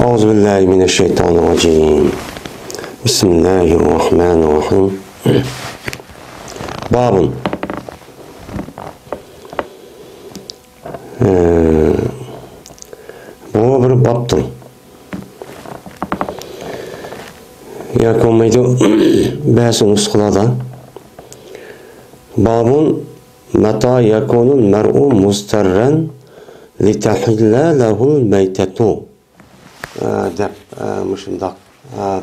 أعوذ بالله من الشيطان الرجيم. بسم الله الرحمن الرحيم. باب bu bir babdır. Yakunmaydı bazı nusxalarda babun mata yakunul mer'u mustarran litahilla lahul meytetu deb muşundaq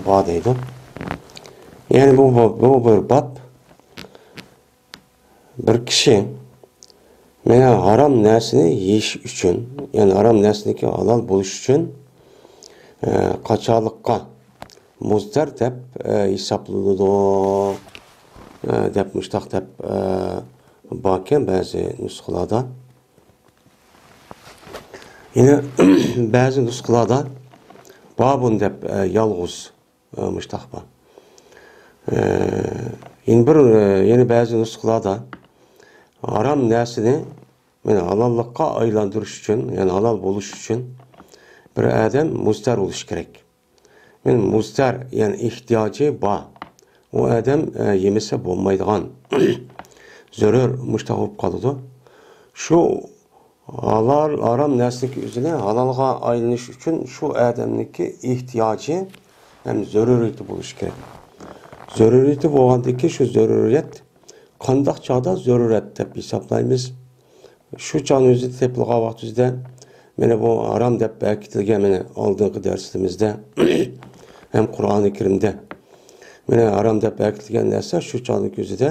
bağdaydı. Yani bu bir bab bir kişi mena haram narsani yeyish uchun, yani haram narsaniki halol bo'lish uchun qochoqlikqa muzdar deb hisoblanadi deb mushtaq deb borken ba'zi nusxalarda. Yine ba'zi nusxalarda babun deb yolg'iz mushtaq bor. Yine ba'zi nusxalarda haram narsani meni halollikqa aylantirish uchun, yani halol bo'lish uchun bir odam mustar bo'lishi kerak. Men mustar, yani ehtiyoji bor. O odam yemasa bo'lmaydigan zarur mushtaq bo'lib qoladi. Shu halol haram narsaniki o'zini halolga aylanish uchun shu odamniki ehtiyoji ham zaruriyati bo'lishi kerak. Zaruriyati bo'lgandan keyin shu zaruriyat qandaq chog'da zarurat deb hisoblaymiz. Shu chog'ni o'zi tepilgan vaqtimizda mana bu harom deb bekitilgan mana oldingi darsimizda ham Qur'oni Karimda mana harom deb bekitilgan narsa shu chog'ning o'zida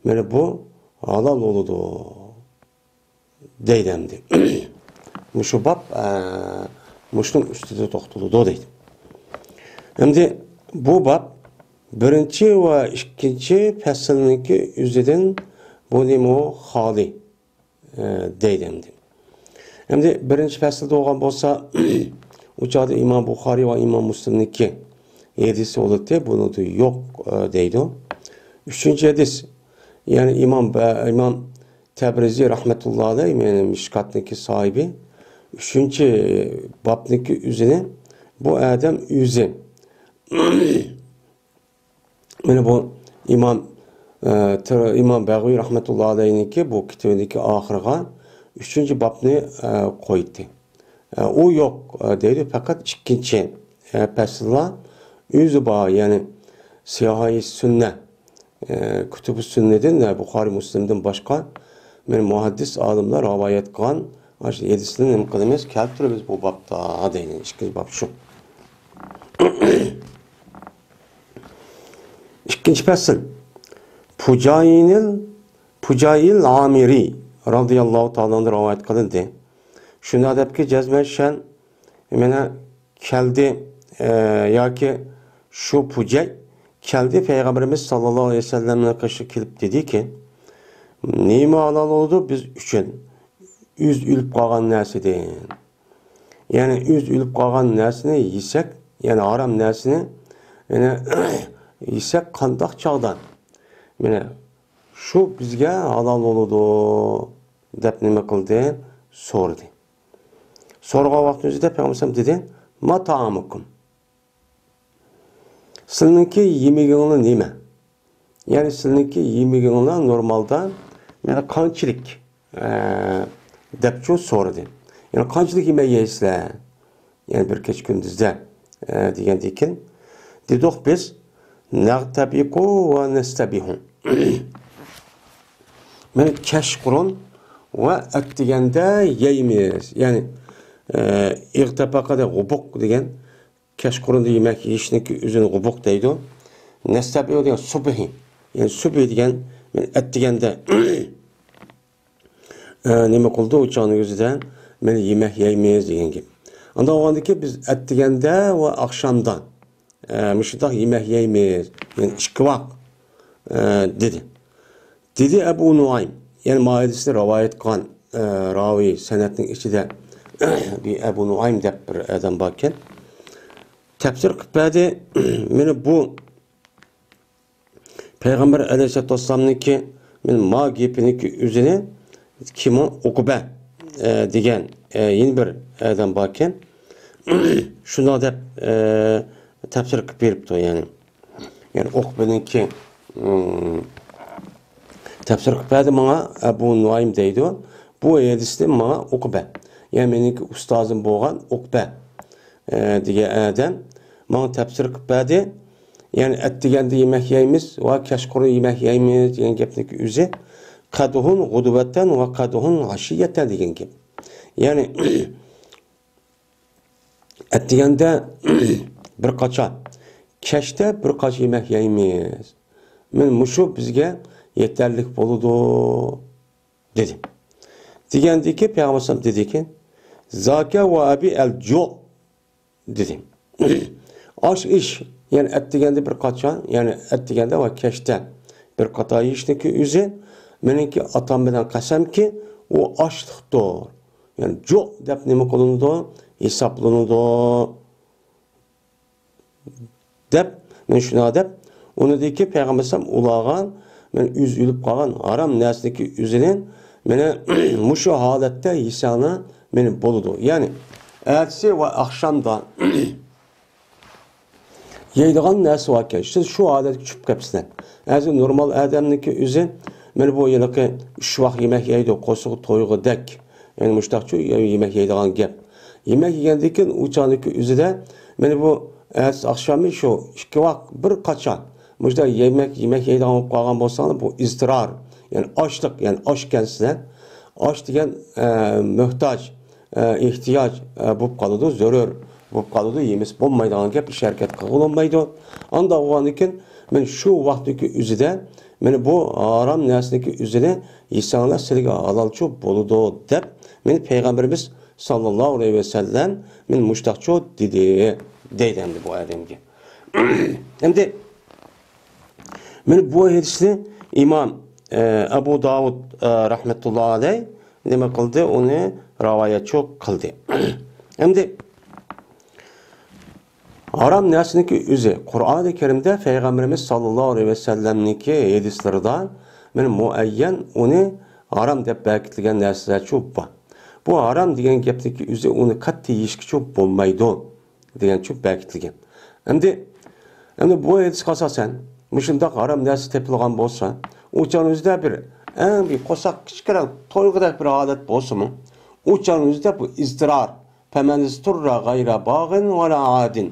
mana bu halol bo'ladi deydi. Shu bab mushuning ustida to'xtaladi deydi. Endi bu bab birinchi va ikkinchi faslniki o'zidan bu nima xoli deydi. Endi birinchi faslda bo'lgan bo'lsa, u chog'da Imom Buxoriy va Imom Muslimniki hadisi bo'ladi, bunisi yo'q deydi. Uchinchi hadis, yani Imom Tabriziy rahmetullohi alayhi, yani Mishkatniki sahibi, uchinchi babniki o'zini bu odam o'zi mana bu İmam Bag'viy rahmetullohi alayhiniki bu kitobidagi oxiriga 3-babni qo'ydi. U yo'q deydi, faqat ikkinchi faslda o'zi bor, yani Siyah-i Sünne, Kütüb-i Sünne'den Buxoriy Müslim'den boshqa men muhaddis olimlar rivoyat qilgan hadisni nima qilamiz, keltiramiz bu babda deydi. Ikkinchi bab shu. İkinci fasl. Pucayil Amiri radıyallahu ta'ala'dan rivayet kılındı. Şunu adapki cezmeşen mena keldi ya ki şu Pucay keldi Peygamberimiz sallallahu aleyhi ve sellem'e karşı kelip dedi ki neymi halal oldu biz üçün üz ülüp kalgan nersidir. Yani üz ülüp kalgan nersini yesek, yani haram nersini yani yesek qandaq çağdan mene şu bizge halal oludu dep nima qildi, so'radi. So'rgan vaqtimizda Peygamber dedi: "Ma ta'amukum?" Sizniki yemeginglar nima? Yani sizniki yemeginglar normalda mena qanchalik dep so'radi. Yani qanchalik yemek yeysizlar? Yani bir kech kunduzda degandan keyin dedik biz naqtabiqu va nastabihu. Men kashqurun va at deganda yeymiz. Yani irtapaqada g'ubuq degan kashqurunda yemek yeyishniki o'zini g'ubuq deydi. Nastabihu degan subhi. Yani subhi degan at deganda nima qildi u chog'ning o'zida men yemek yeymiz degan gap. Unda o'g'andiki biz at deganda va oqshomdan müştaq yemek yeymiz, yani ikki vaqt dedi. Dedi Ebu Nuaym, yani Maidis'te rivayet qilgan ravi sanatning ichida bir Ebu Nuaym deb bir adam borken tafsir qilib berdi. Meni bu Peygamber Aleyhisselatü Vesselam'niki men ma gapiniki o'zini kim Uqba degan yeni bir adam borken şuna dep tefsir qilib beribdi yani. Yani Uqbe'ninki tefsir qilib berdi bana Ebu Nuaym deydi. Bu hadisde bana Uqbe. Yani meniki ustazım bo'lgan Uqbe degan adam bana tefsir qilib berdi. Yani et deganda yemek yeymiz va kashquri yemek yeymiz degan gapniki o'zi qaduhun g'uduvatan va qaduhun ashiyatan degan gap. Yani et deganda bir qacha kashda bir qacha yemek yeymiz. Men mushu bizga yeterlik bo'ladi dedi. Degandiki Peygamber dedi ki zaka ve abi el jo dedi. Aş iş yani et deganda bir qacha yani et deganda va kashda bir qata yeyishniki o'zi meniki atam bilan qasamki u ochliqdir. Yani jo deb nima qilindi? Hisoblanadi. Deb men shuna deb uni deyki Peygamber ulag'an men üzülüp qolgan haram narsaniki o'zidan meni mushu holatda yesana meni bo'ladi. Yani ertesi ve akşamda yeydigan narsa varken siz şu adet tushib qolibsizlar. Azı normal odamniki o'zi men bu yilki 3 vaqt yemek yeydi, qo'shiq to'yg'idek. Yani mushtaqchu yemek yeydigan gap. Yemek yegandan keyin uçaniki o'zida men bu akşamı şu 2 vaqt bir qacha mujda yemek yeydigan bo'lib qolgan bo'lsangiz bu iztirar. Yani açlık yani açkensizlar. Aç degan muhtoj, ihtiyoç bo'lib qoladi, zarur bo'lib qoladi, yemis bo'lmaydigan gap ish harakat qilolmaydi. Anda o'g'anikin men shu vaqtdagi o'zida meni bu harom narsaniki o'zida insonlar sizga halolchi bo'ladi deb men payg'ambarimiz sallallohu alayhi vasallam men mushtaqcho deydi endi bu odamga. Endi men bu hadisni imom Abu Davud rahmetullah alayh nima qildi? Uni rivoyatchi qildi. Endi haram narsaniki o'zi Qur'oni Karimda Payg'ambarimiz sallallohu alayhi vasallamniki hadislarida men muayyan uni haram deb belgitilgan narsalar ko'p bor. Bu haram degan gapniki o'zi uni qattiq yeyishga ko'p bo'lmaydi degan ko'p belgitilgan. Endi bu hadisga asosan mushundaq haram narsa tepilgan bo'lsa, o'chanizda bir qo'saq kichkina to'yg'idek bir holat bo'lsa-mu, o'chanizda bu iztirar, famanizturra g'ayra bag'in va la adin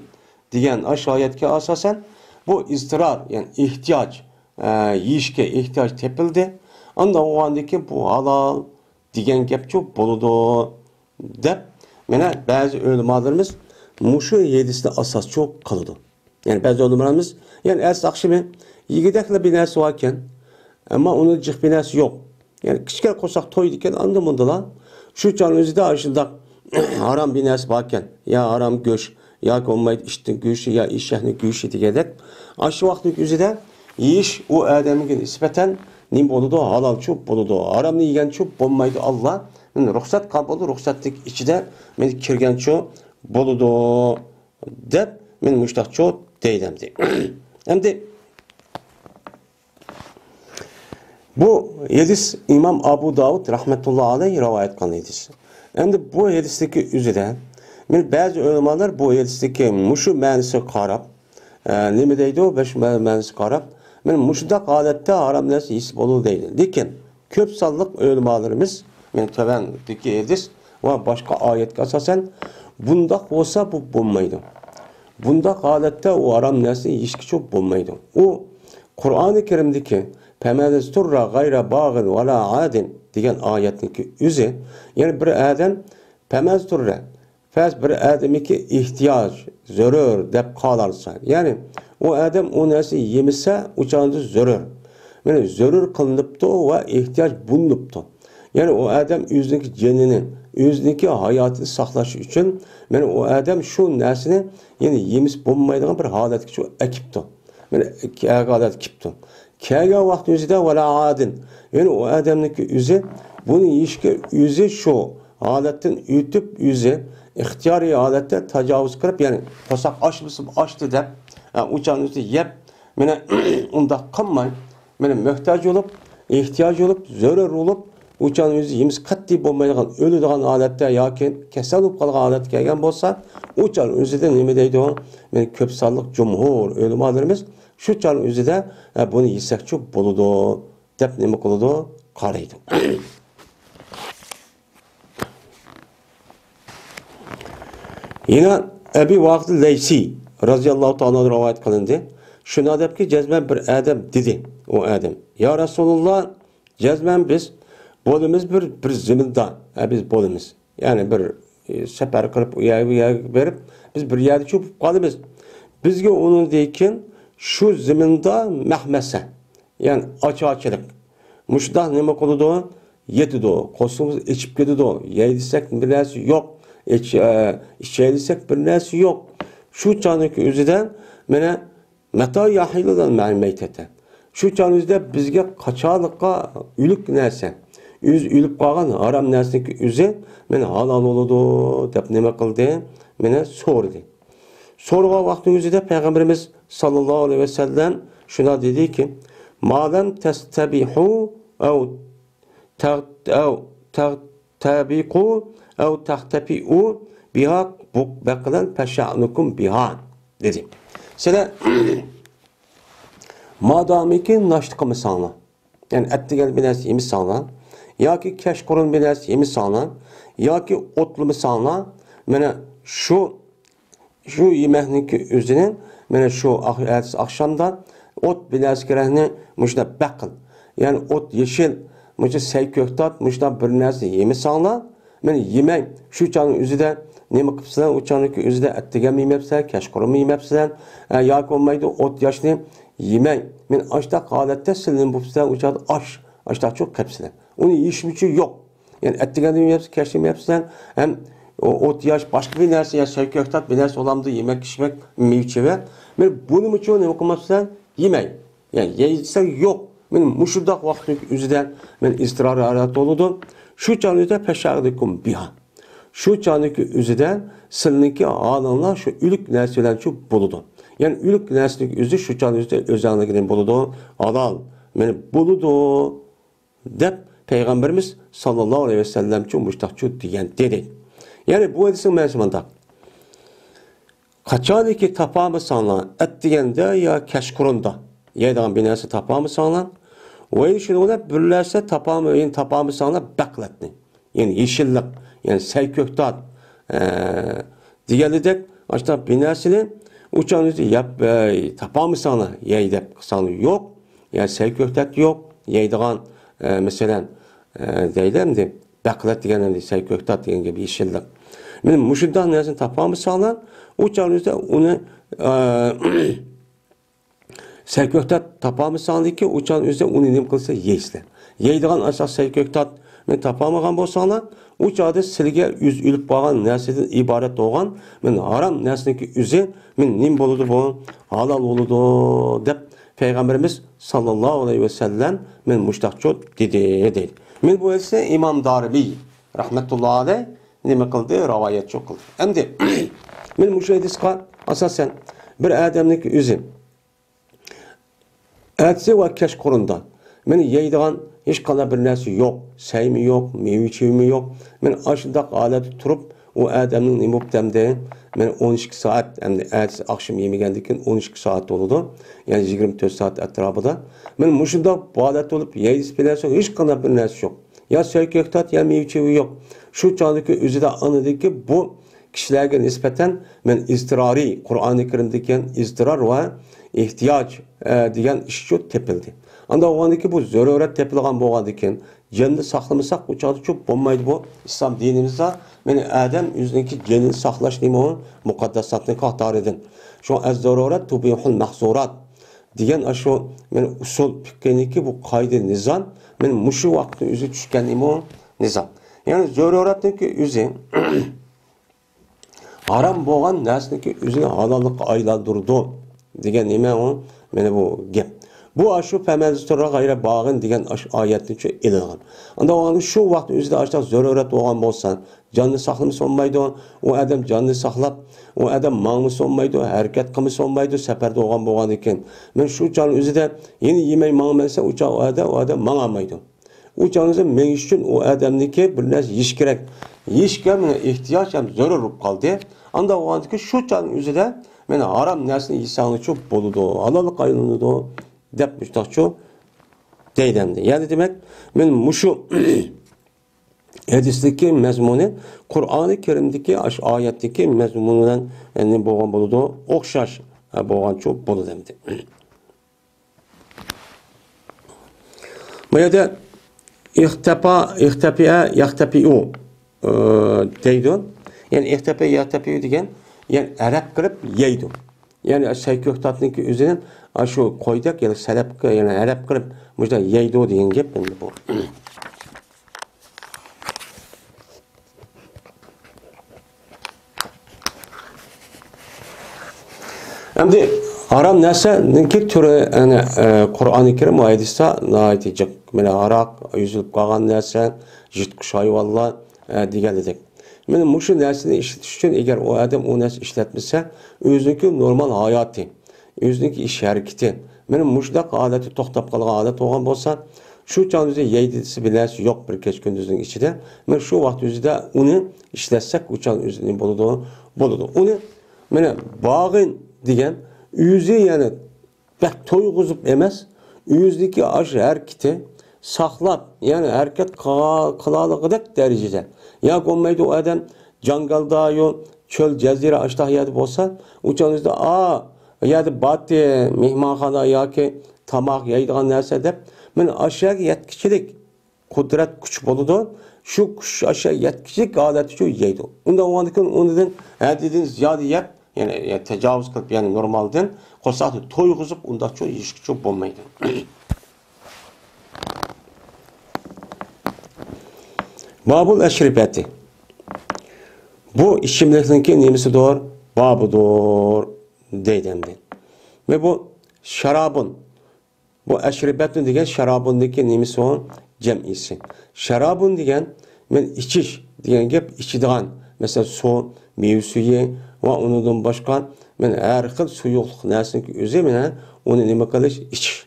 degan oyatga asosan bu iztirar yani ihtiyoç yeyishga ehtiyoj tepildi. Anda o'g'andiki bu halol degan gap ko'p bo'ladi deb mana ba'zi ulamolarimiz mushu hadisni asos cho'q qiladi. Yani ba'zi ulamolarimiz yani asaqshimi yigidaklar bir narsa bor ekan, ammo uni jiq bir narsa yo'q. Yani kichkina qo'saq to'ydi ekan, anda bundalar shu chon o'zida shundoq haram bir narsa bor ekan, ya haram go'sht yoki olmaydi ishning go'shti ya eshakning go'shti degandek shu vaqtning o'zida yeyish u odamga nisbatan nim bo'ladi, halol cho'p bo'ladi. Haramni yegan cho'p bo'lmaydi. Alloh men ruxsat qabul ruxsatlik ichida men kirgan cho'p bo'ladi deb men mushtaqcho deydim. Endi bu hadis İmam Abu Davud rahmetullah alayhi rivoyat qilgan hadis. Endi bu hadisdagi o'zida men ba'zi ulamolar bu hadisdagi mushu ma'nosiga qarab nima deydi? Shu ma'nosiga qarab men mushundaq holatda harom narsa yeyib bo'ladi deydi. Lekin ko'p sonliq ulamolarimiz men tavandagi hadis va boshqa oyatga asosan bundaq bo'lsa bu bo'lmaydi. Bundaq holatda u harom narsa yeyishga cho'p bo'lmaydi. U Qur'oni Karimdagi "Famanizturra g'ayra bag'in va la adin" degan oyatniki o'zi, ya'ni bir odam famanizturra faz bir odamniki ehtiyoj, zarur deb qolarsa, ya'ni o adam o narsa yemasa, uçandı zarur. Yani zarur kılınıptı ve ihtiyaç bulunuptu. Yani o adam özündeki canını, özündeki hayatını saklaşı için, yani o adam şu narsini yani yemiş bulunmaydıgan bir halet şu ekipti. Yani halet ekipti. Kâga vakti özüde ve la adin. Yani o adamdaki özü bunu yiyişke özü şu haletten ütüp özü ihtiyari halette tecavüz kırıp yani kosak aç mısın açtı de uçağın üstü yep mene onda kalmay mene muhtaç olup ihtiyaç olup zarur olup uçan özü yemiz katli bulmaydigan, ölüdigan aletde yoki kasal bo'lib qolgan holatga kelgan bo'lsa, uçan özüde nima deydi o? Men ko'p sonliq jumhur o'limalarimiz shu chal o'zida buni yesakchi bo'ladi deb nima qiladi? Qaraydi. Yine Ebi Vaqt Leysi radıyallahu ta'ala rivayet kılındı. Şuna depki cezmen bir adam dedi. O adam. Ya Resulullah cezmen biz bolimiz bir ziminde. Biz bolimiz. Yani bir sefer kılıp uyağı verip biz bir yerde çöpüp kalımız. Bizge onun deyken şu ziminde mehmese. Yani açıkçılık. Muşdah nima kılıdı o? Yedi o. Kosumuz içip gidiyordu o. Yeydisek bir neresi yok. İçeydisek bir neresi yok. Şu çanık üzüden mene meta yahilidan ma'lumiyete. Şu çanık üzüde bizge kaçalıkka ülük nerse. Ülüp kalan haram nerseki üzü mene halal oludu dep nima kıldı? Mene sordu. Sorga vaktin üzüde Peygamberimiz sallallahu aleyhi ve sellem şuna dedi ki madem testebihu ev tabiqu ev tahtepi'u biha beklen peşa'nukum biha dedi. Sene madami ki naştıkımı sağla. Yani ettiğel bir nersi yemi sağla. Ya ki keşkurun bir nersi yemi sağla. Ya ki otlumu sağla. Mene şu yemeğinin üzerine mene şu akşamda ot bir nersi kerehine müşde bekl. Yani ot yeşil müşde seyköktat müşde bir nersi yemi sağla. Men yemek şu çanın üzüde ne mıkıpsıdan o çanın üzüde ettigen miyimepsilen, keşkurun miyimepsilen, yak olmaydı ot yaşını yemek. Men açta halette silin bupsilen o çanın açta çok kepsilen. Onu yiyişmişi yok. Yani ettigen miyimepsilen, keşkur miyimepsilen, hem ot yaş başka bir nersi ya seyköktat bir nersi olamdı yemek kişmek miyçeve. Men bunu mu çoğu ne mıkıpsılan yemek. Yani yiyişsen yok. Men muşurdak vakti üzüden men istirar arat oludu. Şu canlıda peşağıdıkum biha. Şu canlıki üzüden sınırki alanlar şu ülük neslilen şu buludu. Yani ülük neslik üzü şu canlı üzüde özelliklerin buludu. Alal. Yani buludu. Dep Peygamberimiz sallallahu aleyhi ve sellem şu müştakçu diyen dedi. Yani bu hadisin mevzumunda. Kaçaniki tapamı sanılan et diyende ya keşkurunda. Yaydan bir nesi tapamı sanılan. O işin birlerse tapamı sana bekletni. Yani yeşillik, yani seyköktat diyeledek açta binesini uçan üzü yap tapamı sana yeydep kısalı yok. Yani seyköktat yok. Yeydiğen mesela deylemdi beklet diyenemdi seyköktat diyen gibi yeşillik. Benim muşundan nesin tapamı sana uçan üzü onu seyköktat tapamı sandı ki uçan üzerine onu nim kılsa yeysle. Yeydiğen asas seyköktat men tapamagan bolsana uçadı silge yüz ülüp bağan nerseden ibaret doğan men haram nersindeki üzü men nim boludu bu halal oludu dep Peygamberimiz sallallahu aleyhi ve sellem men muştakçı dedi. Men bu ise İmam Darimi rahmetullahi aleyh nime kıldı? Rivayet çok kıldı. Hem de men müşahediska asasen bir adamlık üzü etsi ve keşkurunda. Men yeydiğen hiç kadar bir nersi yok. Seymi yok, meyve çevimi yok. Men aşındak aleti turup o adamın imuptemde men 12 saat hem de etsi akşam yemegendikken 12 saat oldu. Yani 24 saat etrafında. Men muşundak bu alet olup yeydis bilerse hiç kadar bir nersi yok. Ya seyköktat ya meyve çevimi yok. Şu çağdaki üzüde anladık ki bu kişilerge nispeten men istirari, Kur'an-ı Kerim'deki istirar ve ihtiyaç degan ish çok tepildi. Anda oğandaki bu zöruret tepilgan boğandiken cenni saklamasak bu çağda çok bulmaydı bu İslam dinimizde. Yani Adem yüzündeki cenni saklaş neymi o mukaddesatını kahtar edin. Şu az zöruret tubihul mahzurat degan aşu yani usul fikkeniki bu kaydı nizam. Yani muşu vakti yüzü düşken neymi o nizam. Yani zöruretindeki yüzü haram boğan nesindeki yüzünü halallık aylandırdı. Degan nima o? Mana bu gap. Bu aşu pemeztora gayre bağın degan ayetni şu ilingan. Anda o şu vaqt o'zida aştaq zarurat bo'lgan bo'lsa, jonni saqlamasa olmaydi. O adam jonni saqlab, o adam mangmasa olmaydi, harakat qilmasa olmaydi, safarda bo'lgan ekan. Men shu jon o'zida yeni yemay mangmasa o adam mangolmaydi. u canınızı meyiş için o adamdaki bir narsa yiyish kerak. Yeyishga mana ehtiyoj ham zarur bo'lib qoldi. Anda o'g'andiki shu can o'zida mana harom narsani yesangchi bo'ladi, halollik aylanadi deb mushtoqchu deydimdi. Yani demek men mushu hadisdagi mazmuni Qur'oni Karimdagi oyatdagi mazmuni bilan endi bo'lgan bo'ladi, o'xshash bo'lgancha bo'ladi endi. Bu yerda yaxtapiu deydi. Yani yaxtapiu degan, yani arab qilib yeydi. Yani sayko'xtatniki o'zidan shu qo'ydak, yani salabga, yani arab qilib mujda yeydi degan gap endi bu. Endi haram narsaniki turi yani Qur'oni Karim va hadisda aytijak. Mana aroq, yuzilib qolgan narsa, jitqish hayvonlar deganidek. Mana mushu narsani ishlatish uchun agar u odam u narsa ishlatmasa, o'ziniki normal hayoti, o'ziniki ish harakati, mana mushundaq odati to'xtab qolgan odat bo'lgan bo'lsa, shu chog'da yeydisi bilasi yo'q bir kech kunduzning ichida, mana shu vaqt o'zida uni ishlatsak, u chog' o'zining bo'ladi. Uni mana bog'in degan o'zi yani bak to'yg'izib emas, o'zidagi ash harakati saqlab, yani harakat qilaligidek darajada. Ya olmaydi o adam jangalda yo çöl jazira ashtahiyat bo'lsa, o'chanizda yadi bati mehmonxona yoki tamoq yeydigan narsa deb, men aşağı yetkichilik qudrat kuch bo'ladi. Shu kuch aşağı yetkichilik odati shu yeydi. Unda o'g'andikin undan hadidin ziyodi yeb, yani tecavüz qilib, yani normaldan qo'saqni to'yg'izib unda shu yeyishki bo'lmaydi. Babul eşribeti. Bu içimliklinki nemisidir? Babudur deydemdi. Ve bu şarabın, bu eşribetin degen şarabındaki nemisi o cem'isi. Şarabın degen, men içiş degen gep içidigan. Mesela su, meyve suyu ve onundan başka, men her xil suyuqluq nersinki özü mene onu neme kılış iç.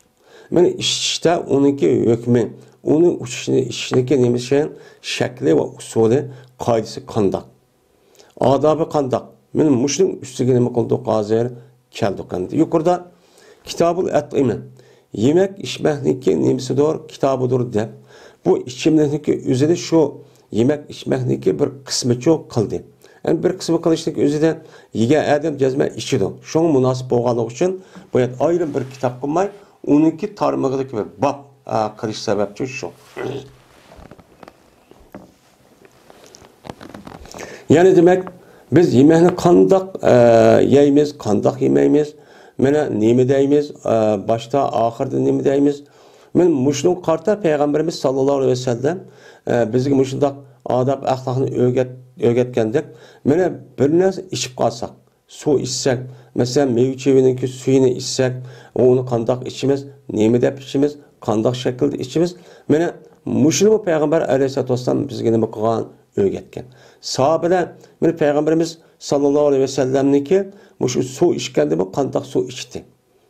Men içişte onunki hükmü. Onun içindeki neymişen şekli ve usulü, kaidesi kandak. Adabı kandak. Benim muşlum üstüge neme kıldık hazır keldik endi. Yukarıda Kitabul Et'ime. Yemek içmekniki nemisi doğru kitabıdır deb. Bu içimlikniki üzeri şu yemek içmekniki bir kısmı çok kıldı. Yani bir kısmı kılışlık üzeri yege adam cezme içidir. Şunun münasip olganlık için bu ayrı bir kitap kılmay, onunki tarmağıdaki bir bab kılış sebepçi şu. Yani demek biz yemeğini kandak yeyimiz, kandak yemeyimiz, mene nemi deyimiz, başta ahırda nemi deyimiz. Men muşnun karta Peygamberimiz sallallahu aleyhi ve sellem bizge muşundak adab ahlakını öğretkendik. Mene bir narsa içip kalsak, su içsek, mesela meyve çevininki suyunu içsek, onu kandak içimiz, nemi de içimiz, kandak şekilde içimiz. Mene muşunu Peygamber aleyhissalatu vesselam bizge nemi kılgan öğretken. Sahabeler, mene Peygamberimiz sallallahu aleyhi ve sellem'niki muşu su içkendi mi kandak su içti.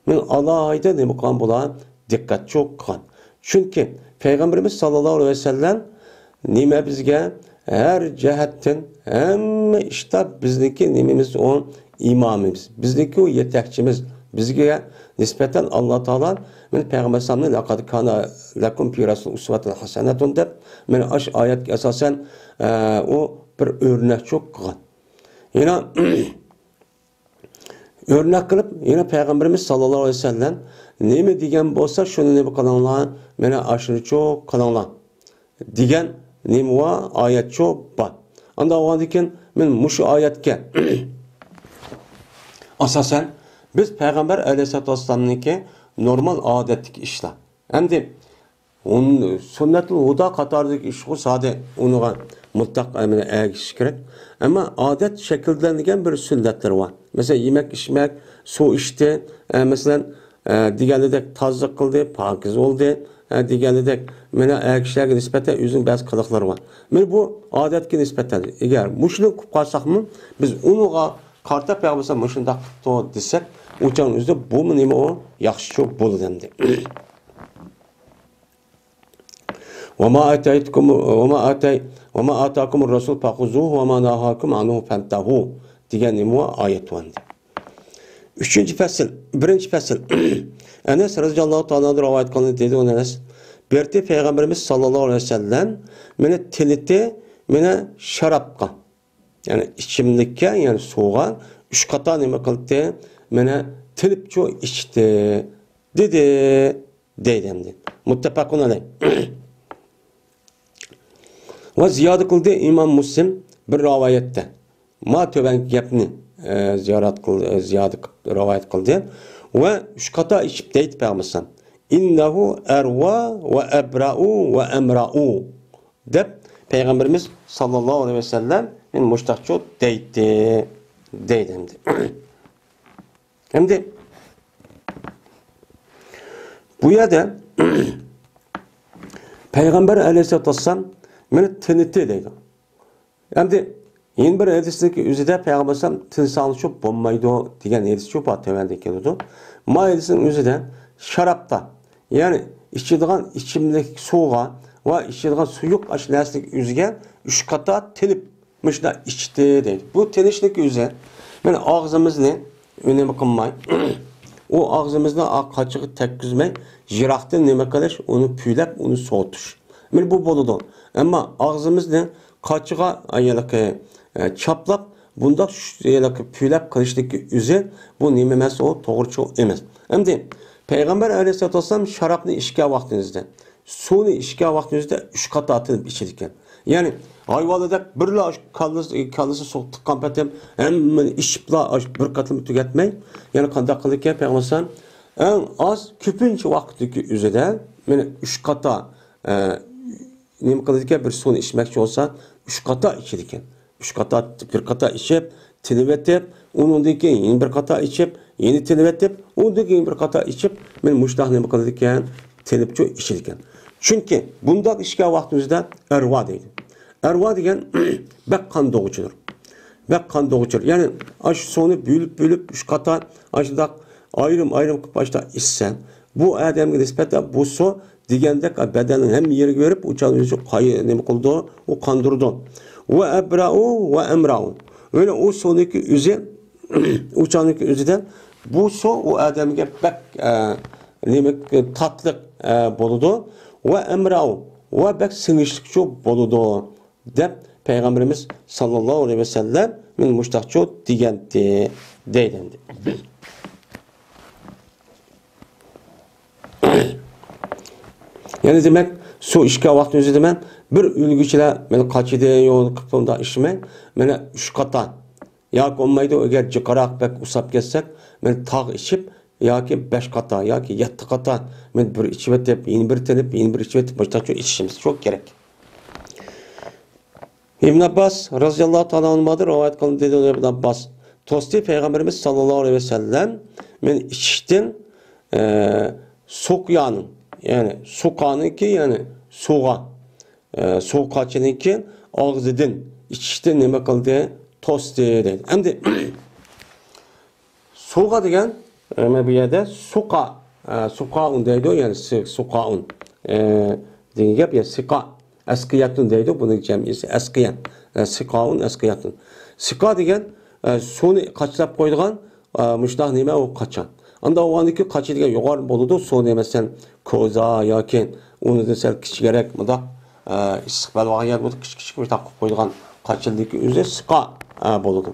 Men Allah'a nemi kılgan bulan dikkat çok kılgan. Çünkü Peygamberimiz sallallahu aleyhi ve sellem nime bizge her cihetten hem işte bizdeki nimimiz o imamımız, bizdeki o yetekçimiz, bizge nispeten Allah Teala men Peygamber sallallahu laqad kana lakum fi rasul uswatun hasenatun deb men aş ayet esasen o bir örnek çok kılgan. Yine örnek kılıp yine Peygamberimiz sallallahu aleyhi ve sellem neme degen bolsa şunu ne kılanglar mene aşırı çok kılanglar degen neme var ayet çok var. Anda o diken men muşu ayetke asasen biz Peygamber aleyhissalatu vesselam'nınki normal adetlik işler. Hem de onun sünnet-i huda katardaki iş o sade onu mutlak emine ergiş gerek. Ama adet şekillendiğen bir sünnetler var. Mesela yemek içmek, su içti, mesela diğerledek tazlık kıldı, pakiz oldu, diğerledek mene erkişlerge nispeten üzün bazı kılıkları var. Men bu adetki nispeten eğer muşluk kalsak mı biz onu karta peygamberse muşunda to desek uçağın üzerinde bu mu neme o yaxşı çok bolu demdi. وَمَا آتَيْتُكُمْ وَمَا آتَاكُمُ الرَّسُولُ فَخُذُوهُ وَمَا نَهَاكُمْ عَنْهُ فَانْتَهُوا degan nima ayet var. Üçüncü fasıl, birinci fasıl. Enes radıyallahu ta'ala rivayet kılındı dedi ona Enes. Berti Peygamberimiz sallallahu aleyhi ve sellem meni tiliti meni şarapqa. Yani içimlikka, yani soğuğa üç kata nima qildi? Meni tilipço içti dedi deydimdi. Muttefakun aleyh. Ve ziyade kıldı İmam Müslim bir rivayette. Ma töben gapni ziyade rivayet kıldı. Ve üç kata içip deyit Peygamberimiz. İnnehu erva ve ebra'u ve emra'u dep Peygamberimiz sallallahu aleyhi ve sellem muştakço deydi deydimdi. Hem de bu yerde Peygamber aleyhisselatü vesselam beni tiniti deydi. Hem de yeni bir hadisindeki üzerinde Peygamber aleyhisselam tinsanlı çok bombaydı diyen hadis çok var temelde geliyordu. Ma hadisinin üzerinde şarapta yani içidiğin içimdeki soğuğa ve içidiğin suyuk aşilasındaki üzerine üç kata tinip mışda içti deydi. Bu tinişlik üzerine yani ağzımızı önemi kılmayı o ağzımızda kaçığı tekküzmeyi jiraktan neme kadar onu püylep onu soğutuş. Yani bu boludu. Ama ağzımızda kaçığa çaplap bunda püylep kılıştaki üzere bu nememesi o doğruçu emez. Hem de Peygamber aleyhisselatü vesselam şarapını işgal vaktinizde, suyunu işgal vaktinizde üç kata atılıp içirken. Yani hayvalıda birla kallısı soğuk tıkkan hemen işipla bir katını tüketmeyi. Yani kandak kılırken Peygamber en az küpünce vaktiki üzere yani üç kata neyim kılırken bir suyunu içmekçi olsa üç kata içirken. Üç kata bir kata içip tilivetip onundaki yeni bir kata içip yeni tilivetip onundaki yeni bir kata içip ben muştah neyim kılırken tilipçi içirken. Çünkü bunda işgal vaktimizde erva deydi. Erva degen bek kan doğucudur. Bek kan doğucudur. Yani aş sonu bölüp üç kata aşıda ayrım başta içsen bu adamın nispetle bu su digende bedenin hem yeri görüp uçan kayı ne kıldı o kandırdı. Ve ebra'u ve emra'u. Öyle o sonraki üzü uçanlık üzüden bu su o adamın bek tatlık boludu ve emra'u ve bek sınışlıkçı boludu. Dep Peygamberimiz sallallahu aleyhi ve sellem min muştakço digendi deylendi. Yani demek su işgal vakti özü demek bir ülgüçüle ben kaçıda yol kıpımda işime bana üç kata ya olmaydı eğer cıkarak bek usap geçsek ben tağ içip ya ki beş kata ya ki yetti kata ben bir içivetip yeni bir tenip yeni bir içivetip muştakço içişimiz çok gerek. İbn Abbas radıyallahu ta'ala anh'adır rivayet kılındı dedi İbn Abbas. Tosti Peygamberimiz sallallahu aleyhi ve sellem men içtin sokyanın yani sokanınki yani soğa sokaçınınki ağzıdın içtin neme kıldı tosti dedi. Hem de soğa degen bu yerde sokaun deydi yani sokaun degen gap ya sika eskiyatun deydi bunun cemisi eskiyan sikaun eskiyatun sika degen sonu kaçlap koyduğun müştah neme o kaçan anda o andaki kaçı degen yukarı boludu sonu mesela koza yoki onu da sel kichikroq mıda istiqbal vaqiyat bo'ldi kichik bir taqib qo'ygan qachildiki o'zi siqa bo'ladi.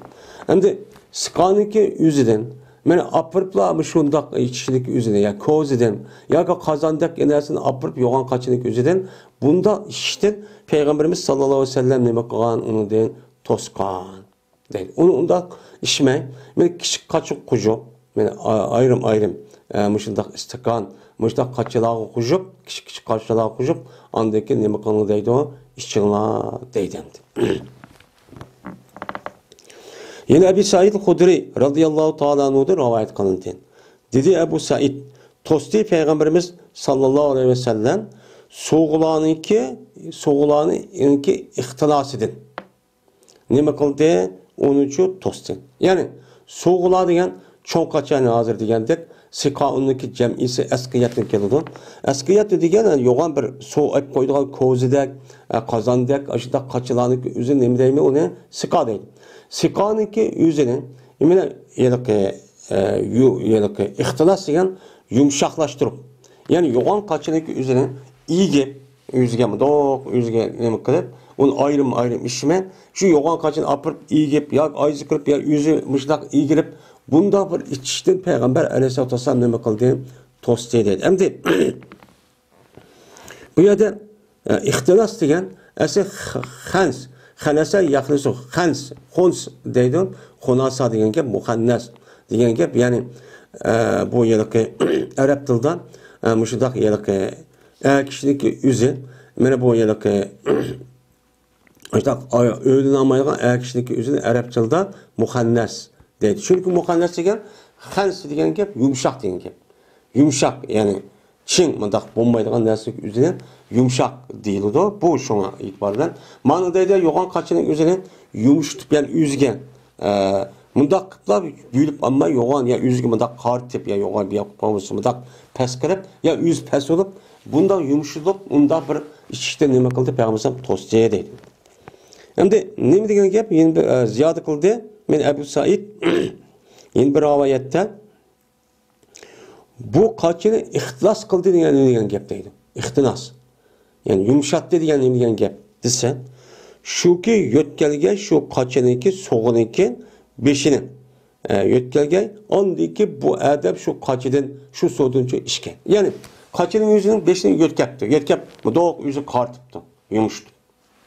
Endi siqaniki o'zidan mana apirpla shundoq ichishlik o'zidan ya ko'zidan yoki qozondak narsani apirib yo'g'on qachillik o'zidan bunda ishdan Peygamberimiz sallallohu alayhi vasallam nima qilgan unidan to'sqan deydi. Uni unda ishmay men kichik qachuq qujuq men ayrim shundoq istiqon muşta kaçılağı kuşup, küçük kaçılağı kuşup, andaki neme kanı deydi o, işçiğla deydendi. Yine Ebu Said Hudri radıyallahu ta'ala anhu'dur rivayet kanıntı. Dedi Ebu Said, tosti Peygamberimiz sallallahu aleyhi ve sellem, soğulanınki ihtilas edin. Neme kıldı? 13 tosti. Yani soğula degen, çoğ kaçani hazır degandek Sikaun'daki cem'isi eskiyatın kelidi. Eskiyat degen yoğan bir soğuk ep koyduğun kozidek, kazandek, aşıda kaçılanık üzün nemi deymi onu sika deydi. Sika'nınki üzerinin emine ihtilas degen yumuşaklaştırıp yani yoğan kaçınınki üzerinin iyi gep yüzge mi doğuk yüzge nemi kılıp onu ayrım işime şu yoğan kaçın apırıp iyi gep ya ayızı kırıp ya yüzü mışlak iyi girip bunda bir içişten Peygamber Aleyhisselatü Vesselam nemi kıldı tosti deydi. Hem de bu yerde ihtilas degen esi khans Xanasa yaxlısı, xons deydi. Xonasa degen gep muhannas degen gep. Yani bu yılıki Arap tilda muşudak yılıki kişilik yüzü. Mene bu yılıki işte öğlen amaygan kişilik yüzü Arap tilda muhannas deydi. Çünkü muhannas degen xans degen gep yumuşak degen gep. Yumuşak yani Çin mındak bombaydıgan neslik üzerine yumuşak değildi. Bu şuna itibardan. Manadayda yoğan kaçının üzerine yumuştup yani üzgen. Mındakla büyülüp ama yoğan ya üzgün mındak kartip ya yoğan bir yapıpamızı mındak pes kırıp ya üz pes olup bundan yumuşulup onda bir işte neme kıldı Peygamber tostaya deydi. Hem de neme degen gep yeni bir ziyade kıldı. Men Ebu Said yeni bir rivayette bu kaçını ihtilas kıldı degen gep deydi. İhtinas. Yani yumuşattı degen gep dese şu ki yötkelge şu kaçınınki soğununki beşini yötkelge ondaki bu edep şu kaçıdan şu soğudunca işken. Yani kaçının yüzünün beşini yötkepti. Yötkep doğuk yüzü kartıptı. Yumuştu.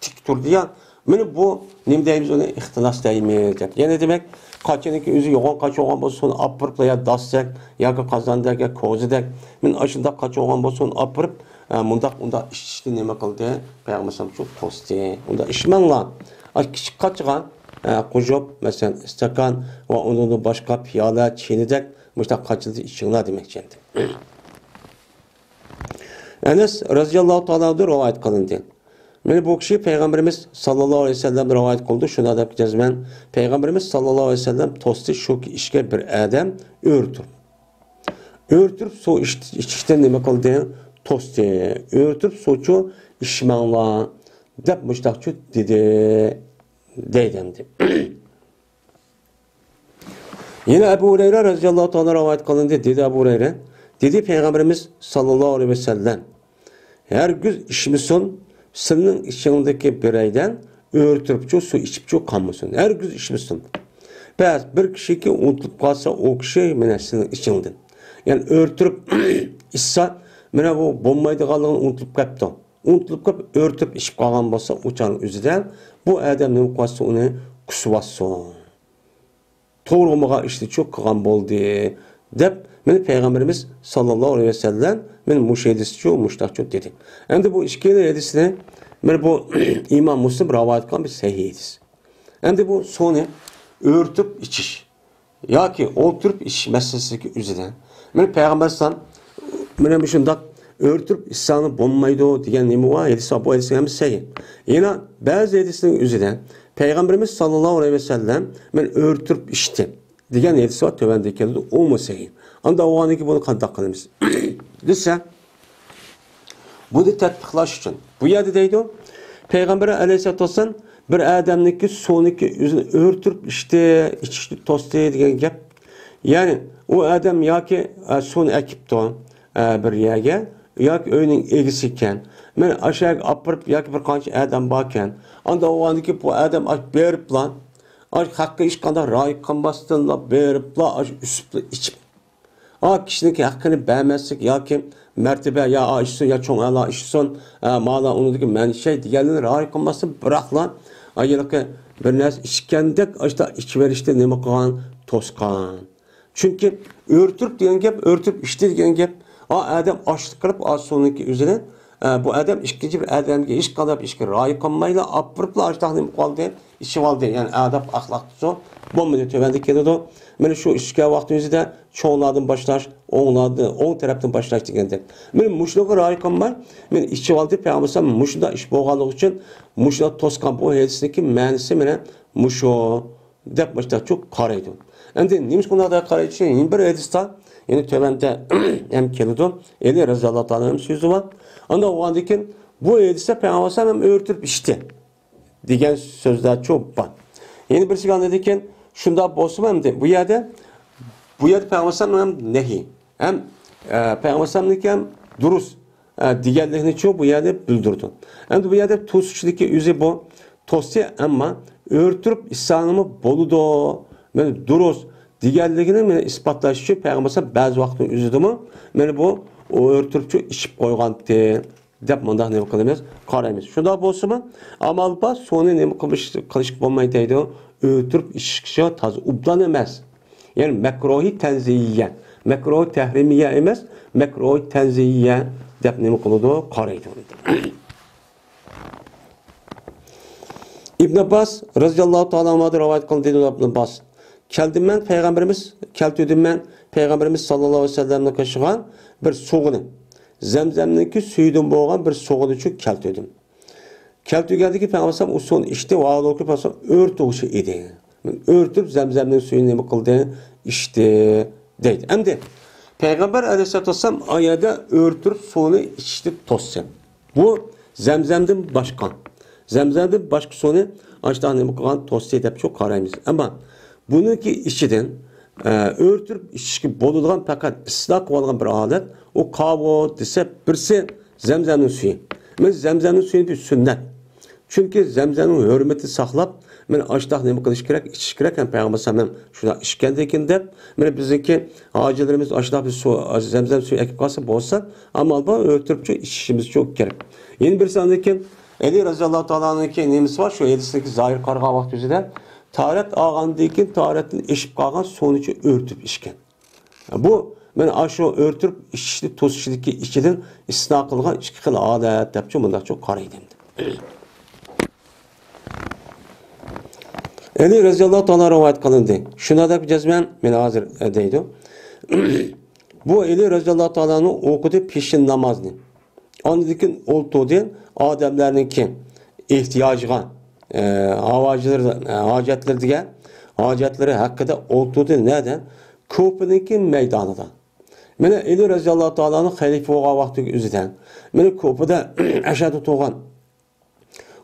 Tik durdu ya. Mene bu nem deyimiz ona ihtilas deyimiz. Yani demek kaçınınki yüzü yoğun kaç olan bolsun apırıp ya dassak ya kazandak ya kozidak. Men aşında kaç olan bolsun apırıp munda işti neme kıldı. Peygamber çok posti. Unda işmanla. Küçük kaçıgan kujup mesela istakan ve onun başka piyala çiğnedek işte kaçıldı içinler demek şimdi. Enes radıyallahu ta'ala'dır rivayet kılındı. Mene bu kişi Peygamberimiz sallallahu aleyhi ve sellem rivayet kıldı. Şuna da cezmen Peygamberimiz sallallahu aleyhi ve sellem tosti şu ki işke bir adam örtüp. Örtüp so içten neme kıldı tosti. Örtüp soçu işmanla dep müştakçı dedi. Deydemdi. Yine Ebu Hureyre radıyallahu ta'ala rivayet kılındı. Dedi Ebu Hureyre. Dedi Peygamberimiz sallallahu aleyhi ve sellem. Her gün işimizsin senin içindeki bireyden örtürüp su içip kanmasın. Her gün işimizsin. Bazı bir kişi ki unutulup kalsa o kişi mene senin içinden. Yani örtürüp içsa mene bu bombaydı kalığını unutulup kaptı. Unutulup kap örtüp içip kalgan bolsa uçanın üzüden bu adamın qası onu kusubasın. Toğrulmağa işte çok kılgan boldu dep men Peygamberimiz sallallahu aleyhi ve sellem men muşedisi çok muştaqçı dedi. Hem de bu işkele hadisine men bu İmam Müslim rivayet kılan bir sahih hadis. Hem de bu sonu örtüp içiş. Ya ki oturup iç meselesi üzerinden men Peygamber sallallahu men bu şundak örtüp İsa'nı bombaydı diyen nemi var. Bu hadisi hem sahih. Yine bazı hadislerin üzerinden Peygamberimiz sallallahu aleyhi ve sellem men örtüp içti diyen hadisi var. Tövendeki keldi o mu sahih? Anda o anki bunu kandak kılımız. Lütfen bunu tatbiklaş için. Bu yerde deydi o. Peygamber aleyhisselatü vesselam bir adamniki soniki yüzünü örtüp içti tosti diyen gap. Yani o adam ya ki son ekipti bir yerge ya ki öyünün egisiken men aşağı apırıp ya ki bir kanç adam bakken anda o andaki bu adam berip lan hakkı iş kadar rayıkan bastığında berip la üsüple içip kişinin hakkını beğenmezsek ya ki mertebe ya işsin ya çoğun ala işsin mala onu ki men şey diğerlerini rayıkan bastın bırak lan ayılıkı bir nes içkendek işte içverişte ne kılan toskan. Çünkü örtüp diyen gep örtüp içti diyen gep adam açlık kırıp az sonraki üzerine bu adam ikinci bir adamga iş kadar işki rayı kalmayla apırıpla açlıklı kaldı işi valdı yani adab ahlaklısı bu müddet tövende keledi men şu işke vaktimizde çoğunlardan başlaş on taraftan başlaş degende men muşluğa rayı kalmay men işi valdı Peygamber muşda iş boğalık için muşda toskan bu hadisindeki manisi mene muşo dep başta çok karaydı. Endi neymiş bunlarda qarayışı? Yine bir edista, yani tövende hem kelidi. Eli Raziyallahu Ta'ala'nın sözü var. Anda o andikin bu edista Peygamber hem örtüp işte. Diyen sözler çok var. Yeni bir şey dedikken şunda bosum hem de bu yerde Peygamber hem nehi. Hem Peygamber hem durus. Diğerlerini çok bu yerde bildirdi. Hem de bu yerde tosçudaki yüzü bu. Tosya ama örtürüp İslam'ı boludu. Yani durus. Diğerlerini ispatlaş için Peygamber bazı vaktin yüzüdü mü? Yani bu o örtürüp işip koygan dep mındak ne kılımız? Qaraymiz. Şunda bolsunmu? Amal ba sonu ne qilish bo'lmaydi deydi. Örtürüp işikşi tazı ubdan emas. Yani mekruhi tenziyye. Mekruhi tehrimiye emas, mekruhi tenziyye dep ne qılıdı? Qaraydı. İbn Abbas radıyallahu ta'ala anhu rivayet qildi dedi İbn Abbas. Keldim ben Peygamberimiz sallallahu aleyhi ve sellem'le kaşıgan bir soğunu. Zemzemdeki suydan boğan bir soğunu çok keltiydim. Keltiygandaki Peygamber o son işte vaad okup ört oluşu idi. Örtüp zemzemden suyunu ne kıldı? İşte deydi. Hem de Peygamber aleyhissalatü vesselam ayada örtüp suyunu içti tossam. Bu zemzemden başkan. Zemzemden başka suyunu açtan ne kılgan tossam deyip çok karayımız. Ama bununki içiden örtüp işki bolulgan fakat ıslah kıvalgan bir adet o kavo dese birisi zemzemnin suyu. Men zemzemnin suyu bir sünnet. Çünkü zemzemnin hürmeti saklap men açtaq nemi qilish kerak, ichish kerak ham Peygamber sallam shuna ishgandekin deb men bizniki hojilarimiz açtaq bir su zemzem suyu ekib qolsa bo'lsa, amal bu o'tirib ichishimiz çok kerak. Yeni bir sandekin Ali raziyallahu ta'ala'nınki nemisi var şu edisindeki zahir qarğa vaqt yüzüden taharet ağandekin taharetin eşip qalğan sonucu örtüp işken. Bu men aşo örtüp işli tosçidiki içiden istisna kılgan iki xil adet depçi bunda çok qaraydım. Ali raziyallahu ta'ala rivayet kılındı. Şuna da cezmen men hazır deydi. Bu Ali raziyallahu ta'ala'nın okudu peşin namazını. Andikin oltuğu adamlarınki ihtiyacına hacetleri hakkında oltuğu neden? Kopenhagen meydanıda. Mene Ali raziyallahu ta'ala'nın halife oğa vakti üzüden. Mene Kopen'da aşağıda tuğan.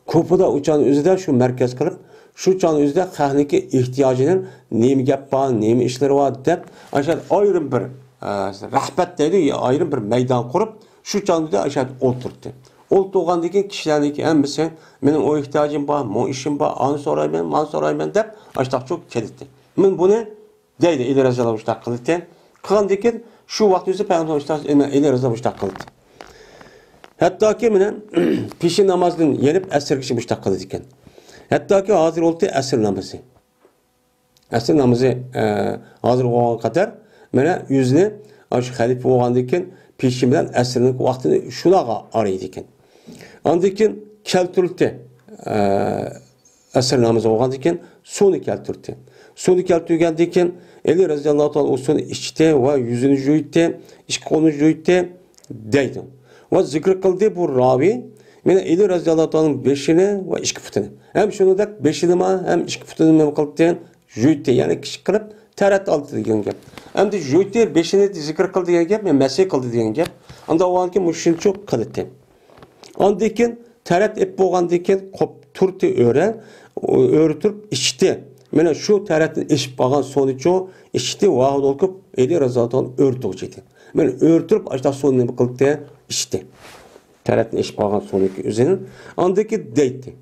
Kopen'da uçan üzüden şu merkez kılıp şu uçan üzüden hahniki ihtiyacının nemi gap var, nemi işleri var deyip aşağıda ayrım bir rahbet deydi, ayrım bir meydan kurup şu uçan üzüden aşağıda oturttu. Oltuğandaki kişilerdeki en mesela benim o ihtiyacım var, o işim var, an sorayım deyip aşağıda çok kelitti. Ben bunu deydi ileri razıyalı müştak kılıttı. Kılandaki şu vakti yüzü Peygamber müştak ileri razıyalı müştak kılıttı. Hatta ki benim peşin namazının yenip esir kişi müştak kılıttı. Hatta ki hazır oldu esir namazı. Esir namazı hazır olan kadar bana yüzünü aşk halife oğandaki peşin bilen esirinin vaktini şuna araydı. Andikin keltürlükte esir namazı oğandaki sonu keltürlükte. Sonu keltürlükte Ali raziyallahu ta'ala o sonu içte ve yüzünü jüytte, iş konu jüytte deydi. Ve zikr kıldı bu ravi, mene Ali raziyallahu ta'ala'nın beşini ve işki putunu. Hem şunu da beşini ma hem işki putunu mem kıldı jüytte yani kişi kılıp tarat aldı diyen gap. Hem de jüytte beşini zikr kıldı diyen gap, mesih kıldı diyen gap. Anda o anki müşrin çok kılıttı. Andikin tarat ep boğandikin kop turtu öğretip içti. Mene şu taratın eşip bağan sonucu içti vaad olup Ali raziyallahu ta'ala örtücüydü. Men örtüp açta sonunu kılıttı içti. Taratın eşip bağan sonucu üzerine andaki deydi.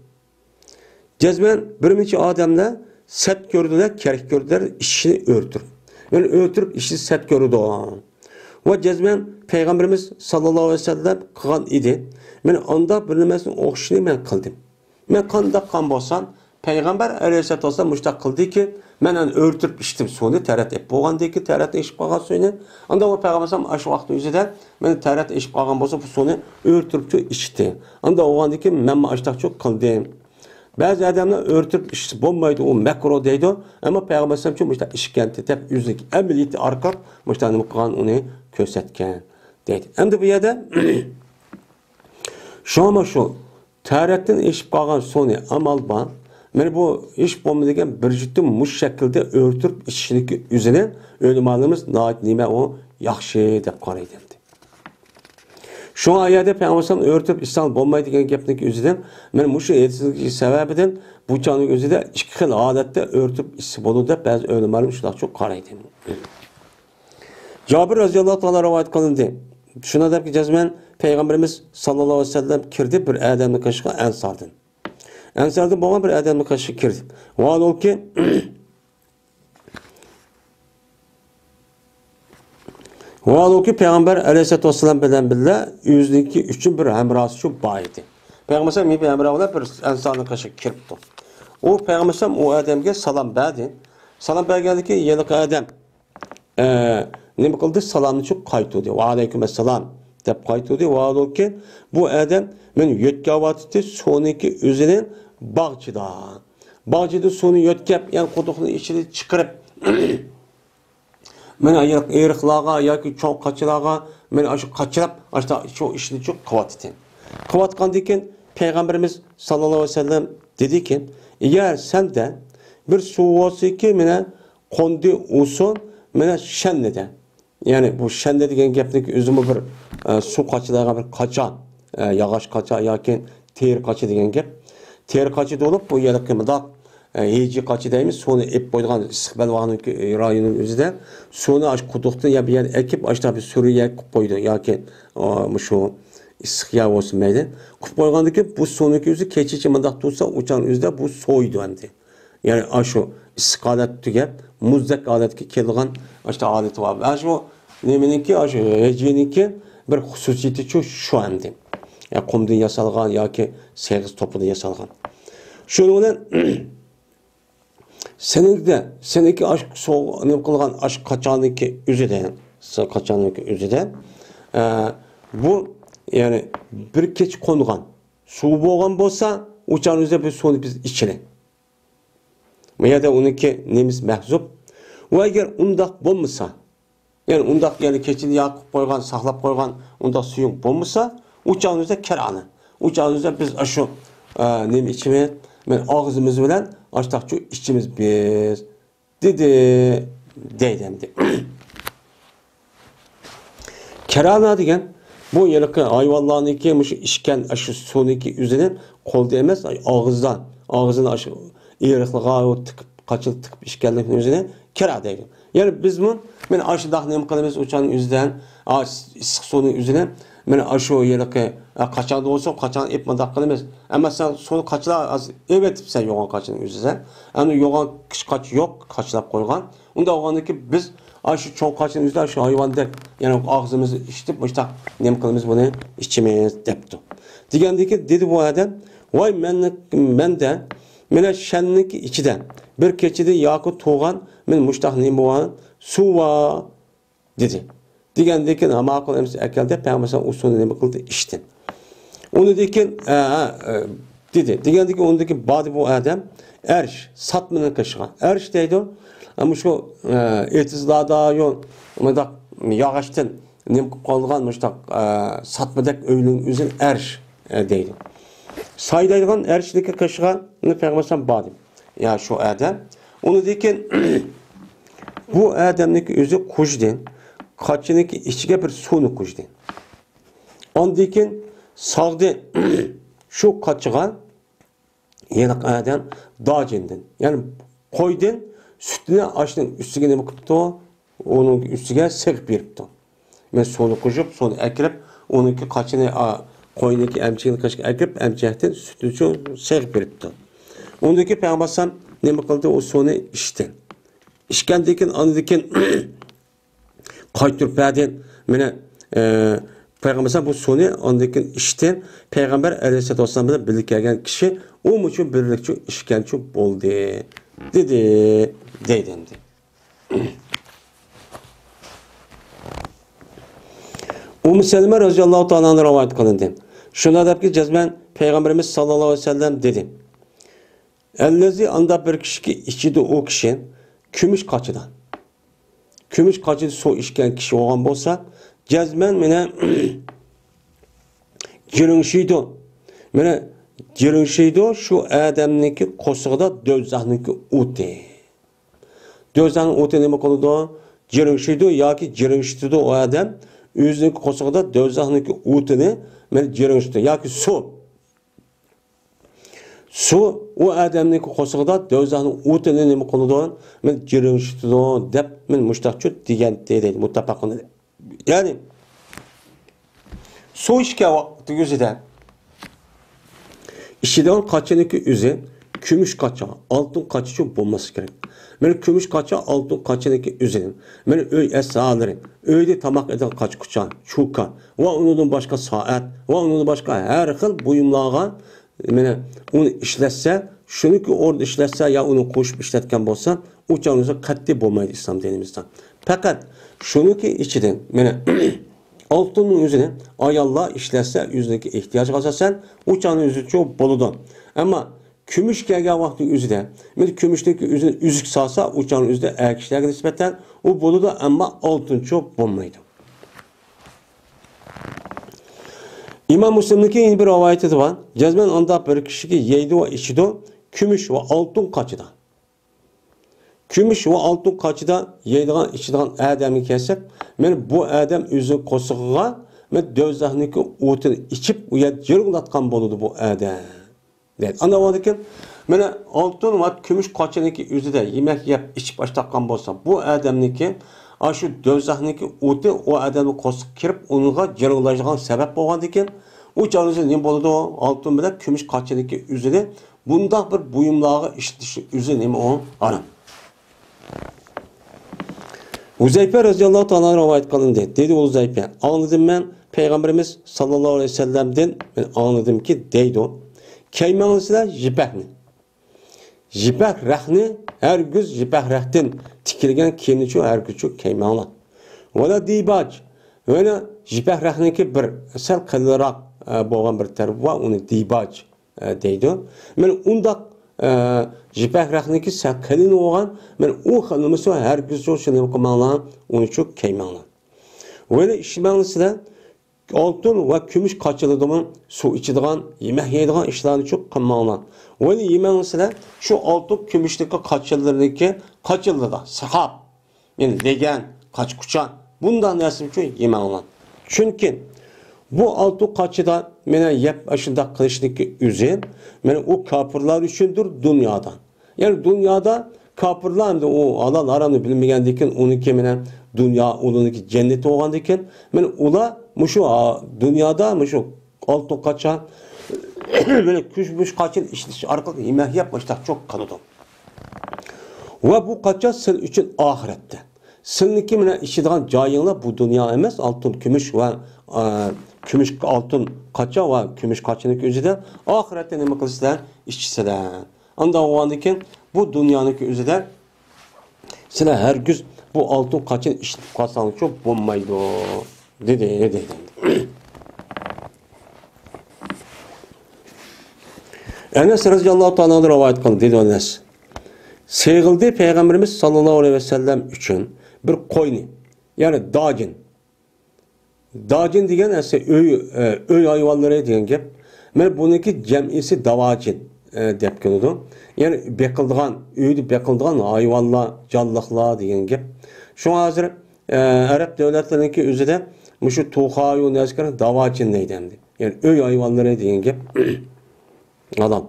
Cezmen bir neçe adamlar set gördüler, kerek gördüler işini örtür. Men örtüp işi set gördü o. Ve cezmen Peygamberimiz sallallahu aleyhi ve sellem kılgan idi. Men anda bir nemesini okşunu men kıldım. Men kanda kan bolsam Peygamber aleyhissalatü vesselam müştak kıldı ki menen örtüp içtim suyunu tarat ep boğandı ki tarat eşip kalgan suyunu. Anda o Peygamber aşı vakti yüzüden men tarat eşip kalgan bolsa bu suyunu örtüp içti. Anda oğandı ki men açtak çok kıldım. Bazı adamlar örtüp içti bombaydı o mekro deydi ama Peygamber çok müştak işkenti tep yüzlük emniyeti arka müştak kılgan onu kösetken deydi. Hem de bu yerde şu ama şu taratın eşip kalgan suyunu amal ban Mene bu iş bulmaydigan bir jutum muş şekilde örtüp işçiliki üzerine ölümanımız nait nime o yaxşı dep qaraydı. Şu ayada Peygamber örtüp İslam bulmaydigan gapniki üzerinden men muşu etisizlik sebebinden bu canın özüde iki xil adette örtüp işi bolu dep bazı ölümanım şuna çok qaraydı. Cabir radıyallahu ta'ala rivayet kılındı. Şuna dep ki cezmen Peygamberimiz sallallahu aleyhi ve sellem kirdi bir adamın kaşığı Ensar'dan. Ensar'da boğan bir adamın kaşığı kirdi. O an ol ki Peygamber aleyhissalatu vesselam bilen bile yüzdeki üçün bir hemrası şu baydı. Peygamber sallam bir hemrası bir Ensar'ın kaşığı kirdi. O Peygamber sallam o adamga salam verdi. Salam verdi ki yelik adam ne kıldı? Salamını çok kayıtladı. Ve aleykümselam dep kayıtladı. Ve ol ki bu adam men yötkavatı sonraki üzerine bağcıda. Bağcıda sonu yötkep yani kuduqni içini çıkarıp men ayırıqlağa yoki çoğ kaçılağa men aşı kaçırap aşta şu işini çok kıvatdı. Kıvatqandan keyin Peygamberimiz sallallahu aleyhi ve sellem dedi ki eğer sende bir su olsa ki mene qondi olsun mene şennede. Yani bu şende degan gapniki özümü bir su qaçılağa bir qaça, yağaç qaça yoki ter qaça degan gap. Ter qaça olup bu yerlikki mıdaq heci qaça deymiz. Sonu ep qo'ygan istiqbal rayonunun özüde sonu aş quduqdan ya bir yer ekip aşta bir sürüye qilib qo'ydi yoki shu issiqya olsun mayli. Qilib qo'ygandan keyin bu soniki o'zi kechichi mıdaq tursa o'chan o'zida bu so'ydi endi. Yani aşu issiq holat tugab muzdek holatga kelgan aşta odati bor. Ana shu nemeniki aşu hejininki bir xususiyati şu endi. Ya qumdan yasalgan yoki seg'iz to'pidan yasalgan. Shuning bilan seniki aşk ne kılgan aşk kaçanınki üzüden bu yani bir keç konugan su boğan bolsa uçan üzde bir sonu biz içine. Ya da onunki nemiz mehzup. O eğer undak bulmasa yani undak yani keçini yakıp koygan saklap koygan undak suyun bulmasa uçan üzde kerane. Uçan üzde biz aşı nem içime men ağzımız bilen açtak şu içimiz biz deydi. Kerana degen bu yılıkı hayvanların iki işken aşı soniki üzerine kol değmez ağzın aşı iriqliğa tıkıp kaçıl tıkıp işkenliğin üzerine kera deydi. Yani biz bu men aşı dağınım kalımız uçanın üzerinden issiq sonun üzerine men aşı yılıkı kaçan da olsa kaçan ip mıdak kalımız. Ama sen sonu kaçla evet sen yoğan kaçının üzerine. Yani yoğan kaç yok kaçlap koygan. Onda oğandaki biz aşı çoğu kaçının üzerine aşı hayvan der. Yani ağzımızı içtip işte nem kalımız bunu içmeyiz depti. Degandeki dedi bu adam vay men de mene şenlik içiden bir keçide yakut tuğan men muştaq nem boğan suva dedi. Degandeki ama kalımız ekelde peygamber o sonu nem kıldı içtin. Onu dekin dedi. Degandeki ondaki badi bu adam erş satmanın kaşığa. Erş deydi. Ama şu etizlada yol mıdak yağaçtan nem qalgan muştaq satmadak öylün üzün erş deydi. Saydaydigan erşdeki kaşığa ne peygamber badi. Ya şu adam onu dekin bu adamniki özü kujden kaçıniki içige bir sunu kujden. Ondekin sağdı şu kaçıgan yenik adam dağcından yani koydun sütüne aşının üstüne ne bakıptı onun üstüne sek biripti. Ben sonu kujup sonu ekirip onunki kaçını koyundaki emçiğini kaçık ekirip emçiğten sütünü sek biripti. Ondaki peygamber ne bakıldı o sonu içten. İşkendekin anıdekin kaytürpeden mene Peygamber bu sonu ondaki işten Peygamber aleyhissalatu vesselam bilen birlik gelgen kişi o muçun birlikçi işkençi oldu. Dedi. Seleme radıyallahu ta'ala rivayet kılındı. Şuna da ki cezmen Peygamberimiz sallallahu aleyhi ve sellem dedi. Ellezi anda bir kişi ki içide o kişi kümüş kaçıdan. Kümüş kaçıda su içken kişi olan bolsa cezmen mene jirіңшiydi. Mene Jirişiydi şu adamniki kosug'ida do'zaxniki o'ti. Do'zaxning o'ti nima qiladi? Jirişiydi yoki jirishdi o adam o'zining kosug'ida do'zaxniki o'tini men jirishdi yoki suv. Su o adamning qo'shig'ida do'zaxning o'tini nima qiladi? Men jirishdi deb men mushtaqchut degan deydi muttafaqun. Ya'ni su ishga vaqti o'zida ishidan qachiniki o'zi kumush qacha, oltin qacha bo'lmasi kerak. Men kumush qacha, oltin qachiniki o'zi. Men uy esalari, uyda tamoq edan qachqucha, chuka va undan boshqa soat va undan boshqa har xil buyumlarga meni uni ishlatsa, shuniki o'rda ishlatsa ya uni qo'shib ishlatgan bo'lsa, u chog'ingizda qat'iy bo'lmaydi islom dinimizda. Faqat shuniki ichidan meni oltinning o'zini ayollar ishlatsa, o'zidagi ehtiyojga asosan u chog'ning o'zi uchun bo'ladi. Ammo kumush kelgan vaqtning o'zida, men kumushniki o'zini uzuk solsa, u chog'ning o'zida kishilarga nisbatan u bo'ladi, ammo oltinchi bo'lmaydi. İmam Müslim'deki yeni bir rivayeti var. Cezmen anda bir kişi ki yeydi ve içidi kümüş ve altın kaçıda. Kümüş ve altın kaçıda yeydiğen içidiğen adamı kesip, men bu adam özü kosuğuna men dözahniki otunu içip uya cırgılatkan boludu bu adam. Evet. Anlamadı ki, men altın ve kümüş kaçıniki özü de yemek yap içip baştakkan bolsa, bu adamniki şu do'zaxniki o'ti o adamni qo'sib kirib, unga jirg'ilashgan sabab bo'lgan ekan. U chog'da nima bo'ladi? Oltin bilan kumush qachiniki o'zini bundoq bir buyumlarga ishlatish o'zi nima o? Harom. Uzayfa roziyallohu ta'ala rivoyat qilindi. Dedi Uzayfa, anladım men Peygamberimiz sallallohu alayhi vasallamdan men anladimki deydi. Keymanızlar jipahni. Jipah rahni her güz jipah rahtin tikilgen kiyimni her güz keymanlar. Vela dibaj. Vela jipah rahniki bir sal qilliroq bo'lgan bir taraf va uni dibaj deydi. Men undaq jipah rahniki sal qilin bo'lgan, men u xilmisi her güz shuni qilmanlar, uni chu keymanlar. Vela ishmanlar oltin va kumush qachiladimi suv ichadigan, yemek yeydigan ishlarni chu qilmanlar. Veli yemeğinizler şu oltin kümüşteki kaçıllarındaki kaçıldı sahab, yani legen, kaç kuçan bundan nesim için yemeğinler. Çünkü bu altın kaçıda mene yap aşında kılışındaki üzün, mene o kapırlar üçündür dünyadan. Yani dünyada kapırlar da o Allah aranı bilmeyen diken onun kemine dünya onunki cenneti olan diken, mene ula muşu dünyada muşu altın kaçan böyle küçmüş kaçın işte arkalık yemek yapmışlar çok kalıdı. Ve bu kaça sil için ahirette. Silniki mine işidiğen cayınla bu dünya emez altın, kümüş ve kümüş altın kaça ve kümüş kaçınlık özüde ahirette ne kılısılar işçisiler. Anda o andaki bu dünyanıki özüde silah her güz bu altın kaçın işitip kalsanlık çok bulmaydı. Dedi. Enes radıyallahu ta'ala rivayet kıldı dedi Enes. Sevgildi Peygamberimiz sallallahu aleyhi ve sellem için bir koyni yani dacin. Dacin diyen ise öy hayvanları diyen gep. Men bununki cem'isi davacin dep keldi. Yani bekildiğan, öydü bekildiğan hayvanlar, canlıklar diyen gep. Şu hazır Arap devletlerinki üzerinde muşu tuhayu nezkar davacin neydendi. Yani öy hayvanları diyen gep. Adam.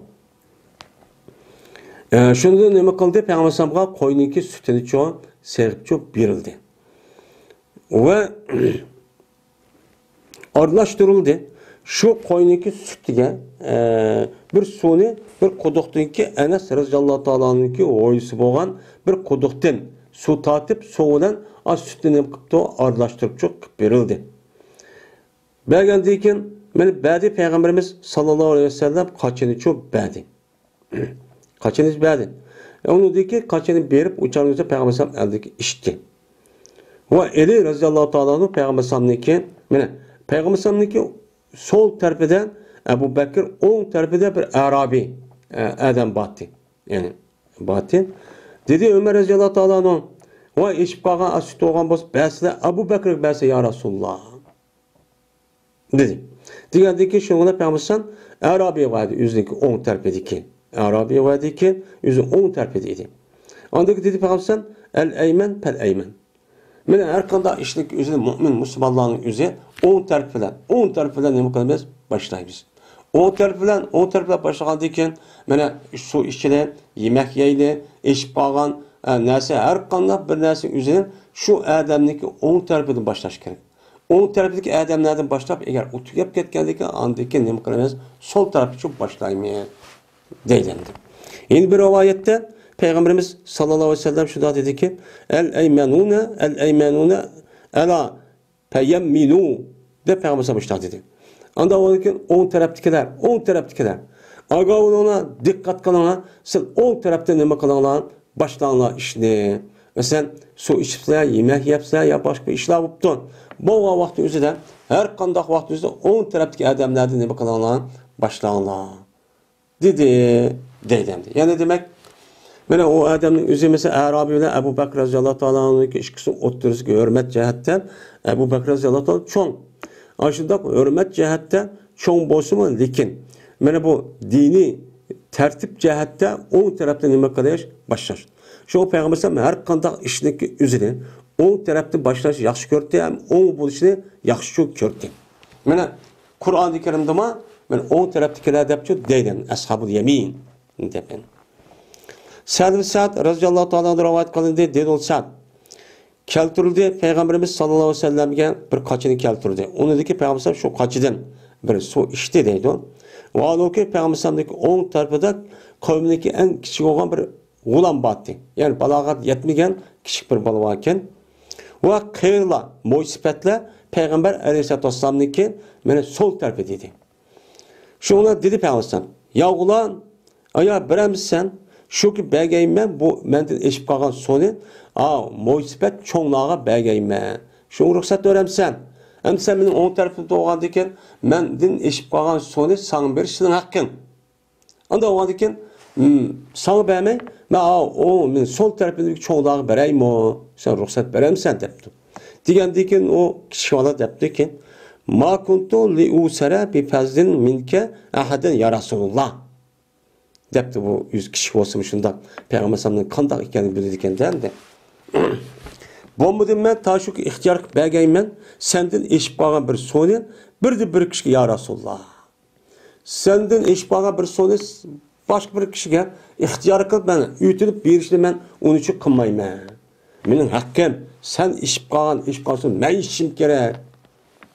Şunda nima qildi? Payg'ambarga qo'yniki sutini cho'q, serib cho'q berildi. Va aralashtirildi. Shu qo'yniki sutiga bir suvni bir quduqdagi Anas roziyallohu ta'oloniki o'yisi bo'lgan bir quduqdan suv tatib, suv bilan sutni nima qildi? Aralashtirib cho'q berildi. Bergandan keyin men ba'di Peygamberimiz sallallohu aleyhi ve sellem kaçını çok ba'di. Kaçınız ba'di. Onu dedi ki kaçını berip uçağınızda Peygamber sallam eldeki işti. Ve eli raziyallahu ta'ala'nın Peygamber sallam'niki mene Peygamber sallam'niki sol tarafından Ebu Bekir, on tarafında bir Arabi adam battı. Yani battı. Dedi Ömer raziyallahu ta'ala'nın ve içip kalan süt olgan boz bäsle Ebu Bekir bäsle ya Resulullah. Dedi. Degandiki şuna Peygamber Arabiya vardı yüzündeki 10 tarafedeki. Arabiya vardı ki yüzü 10 tarafedeydi. Andaki dedi Peygamber el-eymen pel-eymen. Mene her kanda işlik üzerine mümin Müslümanların üzerine 10 taraf falan ne kadar başlayız. 10 taraf başlagandan mene su içile, yemek yeyli, iş bağan, neyse her kanda bir neyse üzerine şu adamdaki 10 tarafından başlaş gerek. 10 taraftaki adamlardan başlap eğer utuyup ketkendik andaki ne kadar sol tarafı çok başlaymaya deylendi. Yeni bir rivayette Peygamberimiz sallallahu aleyhi ve sellem şurada dedi ki el-eymenune ela teyemminu de Peygamber başta dedi. Anda oradaki 10 taraftakiler. Aga ona dikkat kılana siz 10 tarafta nima kılana başlanla işini. Mesela su içipsa, yemek yapsa ya başka bir işler yaptın. Bu vakti üzerinde her kandak vakti üzerinde 10 taraftaki adamlardan nima kılana başlanla dedi. Yani demek Mene o adamın özü mesela Arabi ile Ebu Bekir radıyallahu ta'ala'nın ikisi otururuz ki hürmet cihetten Ebu Bekir radıyallahu ta'ala çoğun. Aşında hürmet cihette çoğun bozumu lekin. Mene bu dini tertip cihette o tarafta nime kadar başlar. Şu Peygamber her kandak işindeki üzerine o tarafta başlar yaxşı gördü hem o buluşunu yaxşı gördü. Mene Kur'an-ı Kerim'de men o taraftakiler depçu deyden Ashab-ül Yemin depen. Sa'd radıyallahu ta'ala rivayet kılındı dedi ol Sa'd. Keltirildi Peygamberimiz sallallahu aleyhi ve sellem'e bir kaçını keltirildi. Onu dedi ki Peygamber şu kaçıdan bir su içti deydi o. Ve o ki Peygamber'deki 10 tarafında kavmindeki en küçük olan bir gulam battı. Yani balagat yetmegen küçük bir bala varken ve kıyırla, moysipetle Peygamber aleyhissalatü vesselam'daki beni sol tarafı dedi. Şu ona dedi Peygamber ya ulan aya biremsen şu ki belgeyim bu menden eşip kalgan sonu moysipet çoğunluğa belgeyim şu ruhsat öğrensen hem sen benim 10 tarafımda doğan diken menden eşip kalgan sonu sana bir senin hakkın anda o diken sana beğenme o men sol tarafındaki çoğunluğa vereyim o sen ruhsat veremsen depti diyen diken o kişi valla depti ki ma kuntu li usara bi fazlin minke ahaden ya Resulullah depti bu 100 kişi olsun şunda Peygamber sallallahu kandak ekanini bildiken de. Bombadım ben taşuk ihtiyar belgeyim ben senden eşip kalgan bir sonu bir kişi ya Resulullah. Senden eşip kalgan bir sonu başka bir kişiye ihtiyar kılıp ben ütülüp bir işle ben onun için kılmayım. Benim hakkım sen eşip kalgan ben işim gerek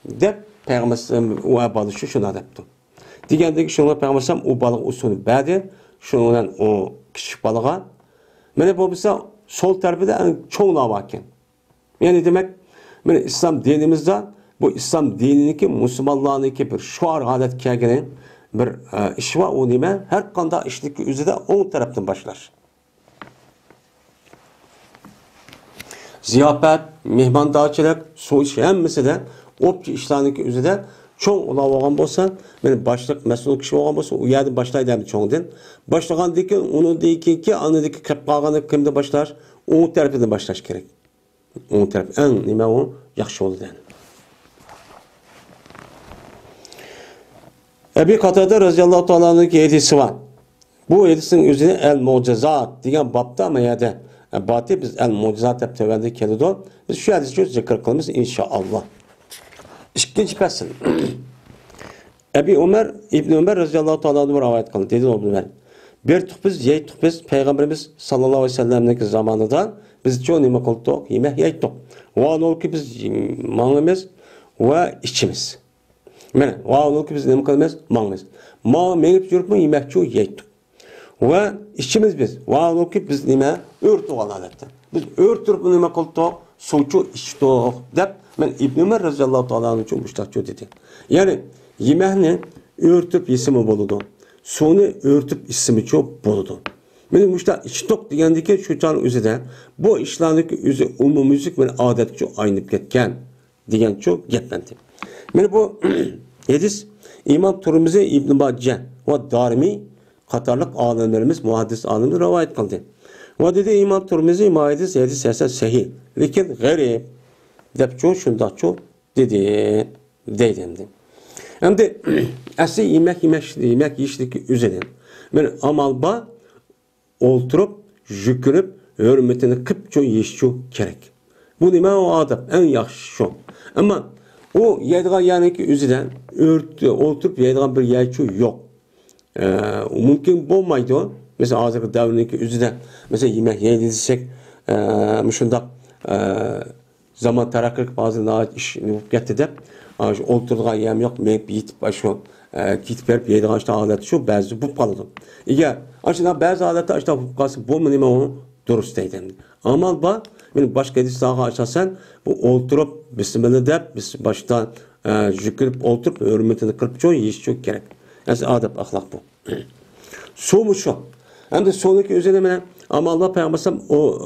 dep Peygamber sallallahu o abadı şuna depti. Degandeki şuna Peygamber sallallahu o balık usulü badi şundan o küçük balığa mene bu mesela sol tarafında en çoğunluğa varken. Yani demek mene İslam dinimizde bu İslam dinindeki Müslümanlarındaki bir şuar adet kâgenin bir iş var o nime her kanda işlik üzerinde 10 taraftan başlar. Ziyafet, mehmandağçılık, su iş hemmesi de o işlerindeki üzerinde çoğun olan olsa, benim başlık mesul kişi olan olsa, o yerde başlaydı çoğundan. Başlagan dikin, onu dikin ki, anıdaki kapağını kimde başlar, o tarafından başlaş gerek. O taraf, en nime o, yaxşı oldu yani. Ebi Katade radıyallahu ta'ala'nın hedisi var. Bu hedisinin üzerine el-mucizat diyen babda ama yerde. Batı biz el-mucizat hep tevelde kelidi o. Biz şu hadisi zikr kılımız inşallah. İkinci fasıl. İbn Ömer radıyallahu ta'ala rivayet kıldı. Dedi o Ömer. Bir biz yeydik biz Peygamberimiz sallallahu aleyhi ve sellem'deki zamanında biz çoğu nime kıldık, yemek yeydik. Ve ol ki biz mağımız ve içimiz. Mene, ve ol ki biz nime kılmaz, mağımız. Mağ menip yürüp mü yemek çoğu yeydik. Ve içimiz biz. Ve ol ki biz nime örtük Allah'tan. Biz örtürüp nime kıldık, suçu içtik dep men İbn Ömer radıyallahu ta'ala'nın için müştakçı dedi. Yani yemeğini örtüp ismi boludu. Sonu örtüp ismi çok boludu. Benim müştak içtok degandeki şu çağın üzerinde bu işlerindeki üzü umumizlik ve adet çok aynı ketken degen çok getlendi. Yani bu hadis İmam Tirmizi İbn Majah ve Darimi Katarlık alimlerimiz, muhaddis alimler rivayet kıldı. Ve dedi İmam Tirmizi hadis eser sahih. Lakin garip dep çok şunda çok dedi. Hem de asli yemek yiyişdeki üzerine. Ben amalba olturup, jükürüp, hürmetini kıpço yiyişço gerek. Bu nime o adab, en yaxşı şu. Ama o yediğin yanındaki üzerine oturup yediğin bir yiyişço yok. Mümkün olmaydı o. Mesela hazırki davrındaki üzerine, mesela yemek yediysek, şundak zaman tarakırık bazı iş getirdi de, oturduğun yem yok, meyip yitip şu gitip verip yediğin işte adeti şu, bazı bu kalıdı. İyi, aslında bazı adeti işte bu kalsın, bu nime onu dürüst deydim. Ama benim başka edis daha açarsan, bu oturup, bismillah deyip, baştan jükürüp oturup, hürmetini kırıp çok yiyiş çok gerek. Yani adab, ahlak bu. Soğumuş şu. Hem de sonraki özelliğine ama Allah peygamberim o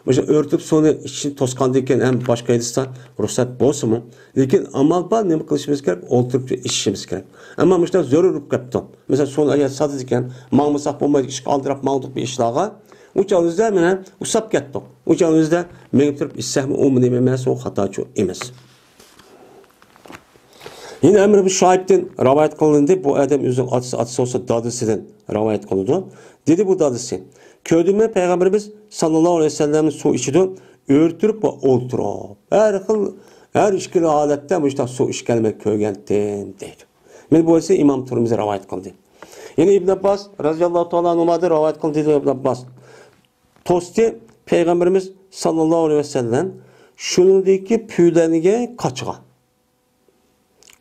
mesela örtüp sonra için toskandayken hem başka edistan ruhsat bolsa mu? Lekin amal var ne kılışımız gerek? Oturup işimiz gerek. Ama mesela zor kaptan. Mesela son ayet sadıkken mağmısak olmayı iş kaldırıp mağdup bir işlağa uçağınızda mene usap gettik. Uçağınızda menip işsahmi o mu dememez o hata çok emez. Yine Emre bir şahipten rivayet kılındı. Bu adam üzüm atısı olsa dadısından rivayet kılındı. Dedi bu dadısı. Köydüme Peygamberimiz sallallahu aleyhi ve sellem'in su içidi örtürüp ve olturup. Her işkili halette bu işte su işkelmek köygendim deydi. Ben bu ise İmam Turmizi rivayet kıldı. Yine İbn Abbas radıyallahu ta'ala anhu'da rivayet kıldı dedi İbn Abbas. Tosti Peygamberimiz sallallahu aleyhi ve sellem şunundaki püylerine kaçığa.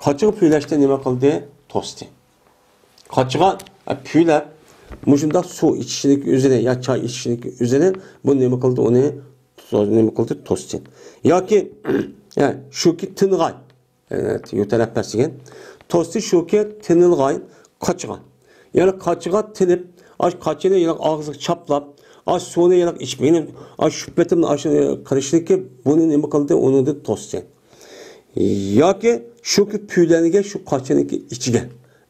Kaçığı püyleşte nime kıldı? Tosti. Kaçığa püyler muşunda su içişindeki üzerine ya çay içişindeki üzerine bu nime kıldı onu nime kıldı? Tosti. Ya ki yani şu ki tınğay. Evet, yutelek persigen. Tosti şu ki tınılğay kaçığa. Yani kaçığa tinip kaçığına yanak ağzı çaplap sonra yanak içmeyin. Şüphetimle aşırı karıştı ki bunun nime kıldı? Onu da tosti. Ya ki şu ki püylerine şu kaçınınki içine.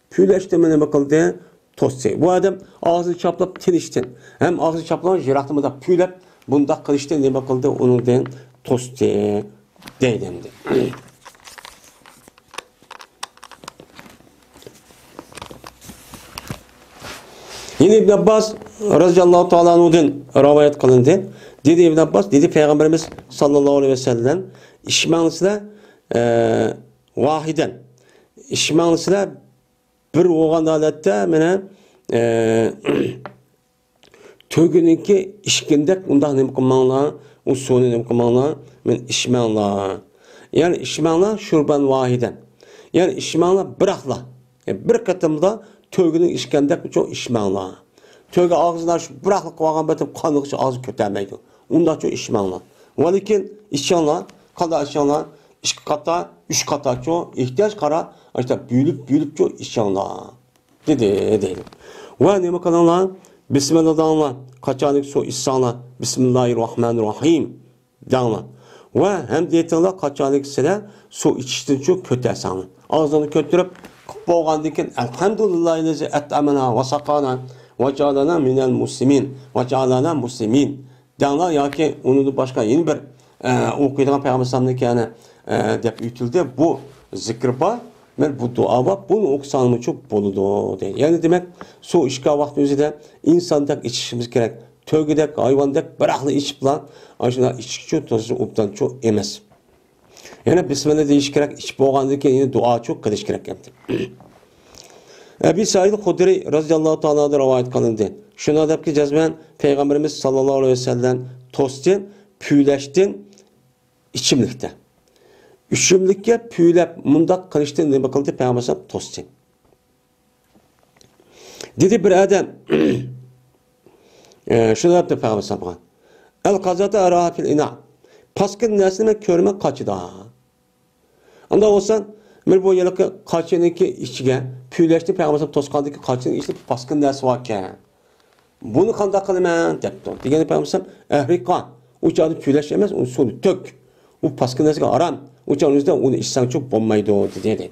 Püyleşti mi bakıldı tosti. Bu adam ağzını çaplap tiniştin. Hem ağzını çaplap jirahtımı da püylep bunda kılıçtı ne bakıldı onun den tosti deydimdi. Yine İbn Abbas radıyallahu ta'ala anhu'dan rivayet kılındı. Dedi İbn Abbas, dedi Peygamberimiz sallallahu aleyhi ve sellem işmanlısıyla vahiden. İşmanlısıyla bir oğan adette mene tөгününki işkindek undan ne kılmanla o sonu ne kılmanla men işmanla. Yani işmanla şurban vahiden. Yani işmanla bırakla. Yani bir katımda tөгünün işkindek çok işmanla. Töge ağzına şu bıraklık koygan betim kanlıkçı ağzı kötəmeydi. Ondan çok işmanla. Lakin işmanla, kada işmanla, iki kata, üç kata çok ihtiyaç kara işte büyülüp çok işmanla. Dedi. Ve ne kalanlar? Bismillahirrahmanirrahim. Kaçanlık su İsa'la. Bismillahirrahmanirrahim. Dağla. Ve hem diyetler kaçanlık sile su içiştin çok kötü esanı. Ağzını kötürüp boğandıkken elhamdülillahi lezi et'amena ve sakana ve cealana minel muslimin ve cealana muslimin. Dağla ya ki onu da başka yeni bir okuyduğum Peygamber sallallahu yani dep ütüldü. Bu zikir var. Ben bu dua var. Bunu okusanımı çok boludu değil. Yani demek su işgal vakti özüde insandak içişimiz gerek. Tögedek, hayvandek, bıraklı içip lan. Aşağıda içişçi tozu uptan çok emez. Yani Bismillah deyiş gerek. İçip boğandaki yine dua çok kılış gerek yaptı. Ebi Said Hudri radıyallahu ta'ala'da rivayet kılındı. Şuna adab ki cezmen Peygamberimiz sallallahu aleyhi ve sellem tostin, püyleştin içimlikte. Üçümlükке püylep mundak kılıçtın ne bakıldı Peygamber tostin. Dedi bir adam şunu yaptı Peygamber bana. El kazata araha fil ina. Paskın nesline körme kaçı daha. Anda olsan bir bu yılki kaçınınki içige püyleşti Peygamber toskandaki kaçının içti paskın nesi varken. Bunu kanda kılman depti. Digeni Peygamber ehrika. Uçağı püyleşemez onu sonu tök. Bu paskın nesi aram. Uçağınızda onu işsen çok bombaydı o dedi.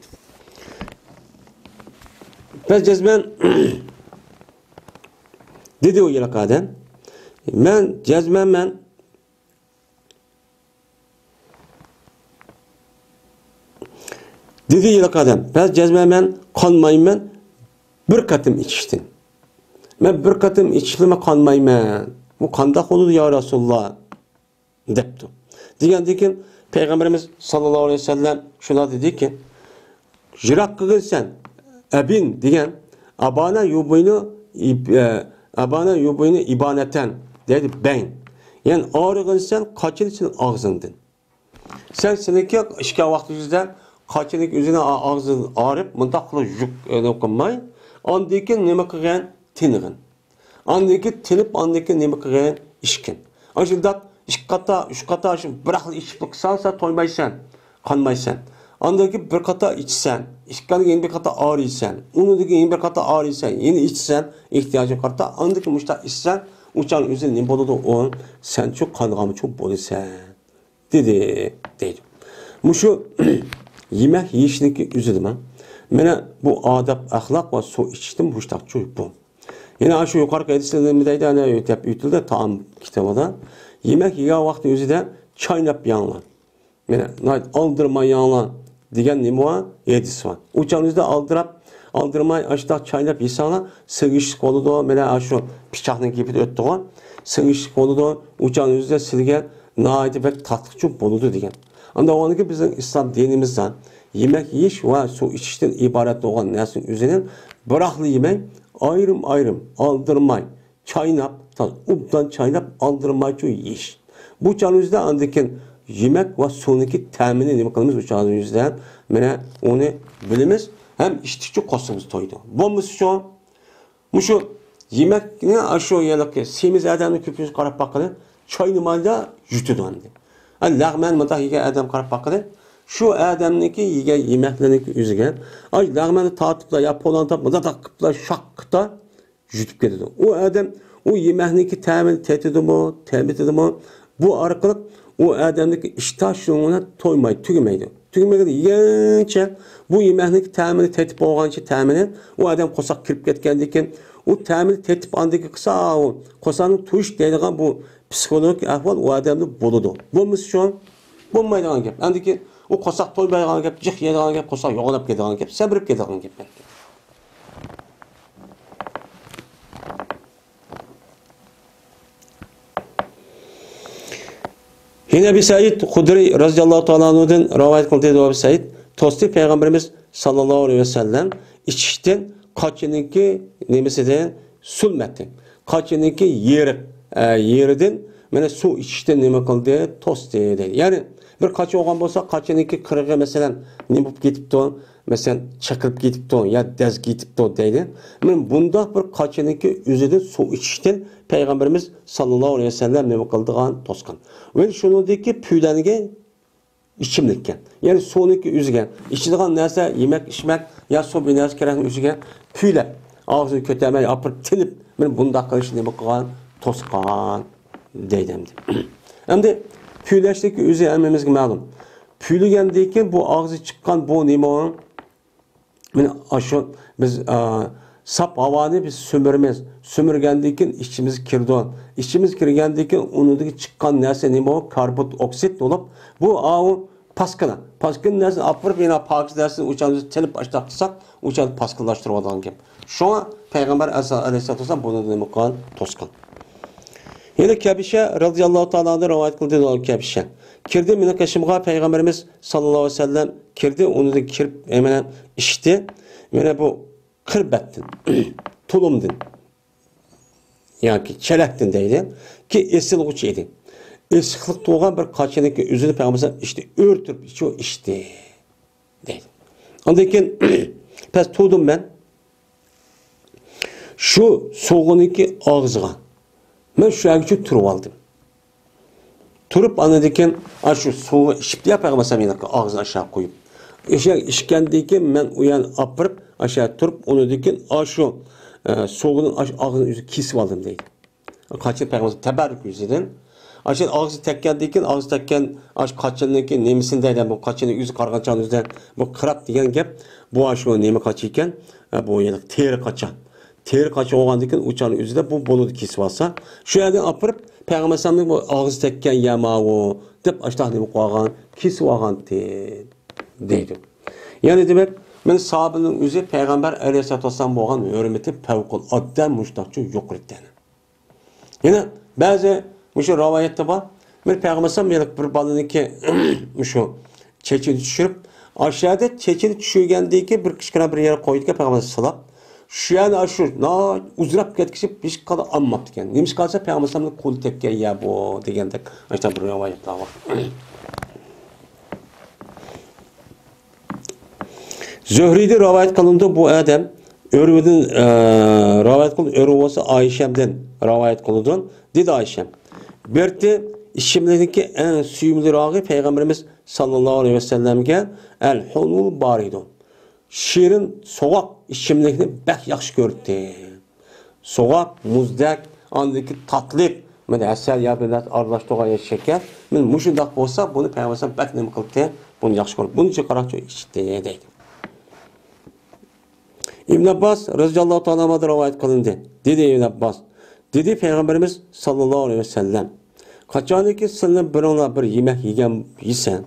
Ben cezmen dedi o yelakaden. Ben cezmen Dedi yılıq adam, ben cezmemen, kanmayman, bir katım içiştin. Ben bir katım içişlime kanmayman. Bu kandak olur ya Resulullah. Depti. Degan Peygamberimiz sallallahu aleyhi ve sellem şuna dedi ki, jirak kılırsan, ebin degan, abana yubuyunu ibaneten, dedi ben. Yani ağrı kılırsan, kaçırırsın ağzından. Sen seninki işke vakti yüzden, kaçırık yüzüne ağzın ağrıp, mıntakla yük dokunmay, andaki neme kılgan tinigin. Andaki tinip, andaki neme kılgan işkin. Ancak üç kata bıraklı içip salsa toymaysan, kanmaysan. Andaki bir kata içsen, işkanı yeni bir kata ağrıysan, unudaki yeni bir kata ağrıysan, yeni içsen, ihtiyacın karta, andaki muşta içsen, uçağın üzerine ne boludu on, sen çok kanıgamı çok bolusan. Dedi. Muşu yemek yiyişindeki üzüldüm. Mene bu adab, ahlak ve su içtim, muştak çocuk bu. Yine şu yukarı edildiğimde de ütüldü tam kitabında. Yemek yiyen vakti özüde çaynap yanlan. Yani aldırma yanlan diyen nima yedisi var. Uçağınızda aldırmay aşağı çaynap yesana sığışık kolu da mene şu bıçakın gibi de öttü var. Sığışık kolu da uçağınızda silgen naidi ve tatlıcı boludu diyen. Anda o anki bizim İslam dinimizden yemek yiyiş ve su içişten ibaret olan nesin üzerine bıraklı yemek ayrım aldırmay çaynap ubdan çaynap aldırmay şu yiyiş. Bu çağınızda andakin yemek ve sonraki temini ne bakalımız bu çağınızda mene onu bilimiz hem içtikçe kosumuz toydu. Bomuz şu yemek ne aşağı yalık semiz adamın küpüz karap bakılı çayını malda yutudu andı. Lağmen mıda yige adam karap bakılı şu adamniki yige yemeklerinki üzügen ay lağmeni tatıpla ya polanta mıda takıpla şakkıta yutup gidiyordu. O adam o yemeklerinki temin tehdidi mi bu arkalık o adamdaki iştahşılığına tügümeydi. Tügümeydi. Yençe bu yemeklerinki temini tehdit olğançı temini o adam kosak kirip ketkendikin o temini tehdit andaki kısa o kosanın tuş deydiğen bu psikolojik ahval o adamda boludu. Bu şu an bulmaydiğen gep. Andaki o kosak toymaydiğen gep, cık yediğen gep, kosak yoğunap gidiğen gep, sebrip gidiğen gep. Yine bir Said Hudri radıyallahu ta'ala anhu'dan rivayet kıldığı Ebu Said tosti Peygamberimiz sallallahu aleyhi ve sellem içişten kaçınınki nemesinden sulmetti. Kaçınınki yeriden mene su içişten neme kıldığı tosti dedi. Yani bir kaçı olan olsa kaçınınki kırığı mesela ne bulup gidip de mesela çakılıp gidip de ya dez gidip de deydi. Yani bunda bir kaçınınki üzerinde su içişten Peygamberimiz sallallahu aleyhi ve sellem neme kıldığın toskan. Ve şunundaki püylenige içimlikken. Yani sonraki üzgen. İçidiğen neyse yemek içmek ya su bir neyse kerek üzgen. Püyle. Ağzını kötülemeye yapıp tilip ben bunda kılıç neme kıldığın toskan deydimdi. Hem de püyleşteki üzü emmemiz malum. Püylegendeyken bu ağzı çıkan bu neme olan aşı biz sap havanı biz sömürmez. Sömürgendeyken içimiz kirdoğan. İçimiz kirgendeyken onundaki çıkan nerse neyme o? Karbon oksit olup bu ağı paskına. Paskının nerse apırıp yine pakis dersi uçağımızı telip açtıksak uçağımızı paskılaştırıp olan gibi. Şu an Peygamber aleyhisselatü vesselam bunu neyme kalan toskan. Yine Kebişe radıyallahu ta'ala'da rivayet kıldığı olan Kebişe. Kirdi minakaşımğa Peygamberimiz sallallahu aleyhi ve sellem kirdi onu da kirip hemen içti. Yine bu kırbettin, tulumdun. Yani çelektin deydi. Ki esil uçuydu. Esiklik doğan bir kaçınınki üzülü Peygamberimiz işte örtüp içiyor içti. Deydi. Ondan pes tuğdum ben. Şu soğununki ağzıga. Ben şu ağzı turup aldım. Turup anladıyken şu soğuğu içip diye Peygamberimiz ağzını aşağı koyup. İşkendeyken ben uyan apırıp aşağı turup onu dikin şu soğuğunun ağzının yüzü kesip aldım deydi. Kaçın Peygamberimiz teberrük yüzüden. Aşağı ağzı tekkendeyken ağzı tekken kaçındaki nemisindeydi bu kaçının yüzü kargaçanın yüzünden bu kırap diyen gep bu aşı nemi kaçıyken bu yedik teri kaçan. Teri kaçı olgandayken uçağın yüzüde bu boludu kesip alsa. Şu yerden apırıp Peygamberimiz bu ağzı tekken yamağı deyip aşağı nemi koyağın kesip alğan deydi. Yani demek men sahabenin özü Peygamber Aleyhisselatü Vesselam boğan hürmeti fevkalade müştakçı yok etti. Yine bazı şu rivayette var. Men Peygamber Aleyhisselam bir balınki şu çeçini düşürüp aşağıda çeçini düşürgendeki bir kışkına bir yere koydu ki Peygamber Aleyhisselam. Şu yani şu uzrap ketkisi bir kadar anmattı yani. Neymiş kalsa Peygamber Aleyhisselam'ın kolu tekke ya bu degende işte bir rivayet var. Zöhri'de rivayet kılındı bu adam Örveden rivayet kılındı Örvası Ayşem'den rivayet kılındı. Dedi Ayşem. Berti işimlerdeki en süyümlü rağı Peygamberimiz sallallahu aleyhi ve sellem'ge el hulul baridun. Şirin soğuk işimlikni bək yaxşı gördü. Soğuk, muzdek, andaki tatlı, men asal ya bilan aralashtirgan şeker. Men mushundaq bo'lsa, buni Peygamber bək nima qildi? Buni yaxshi ko'rib. Buncha qaraqchi ishdi deydi. İbn Abbas radhiyallohu ta'ala anhu rivayet qilindi. Dedi İbn Abbas. Dedi Peygamberimiz sallallahu aleyhi ve sellem. Qachoniki sizlar bir yemek yesen,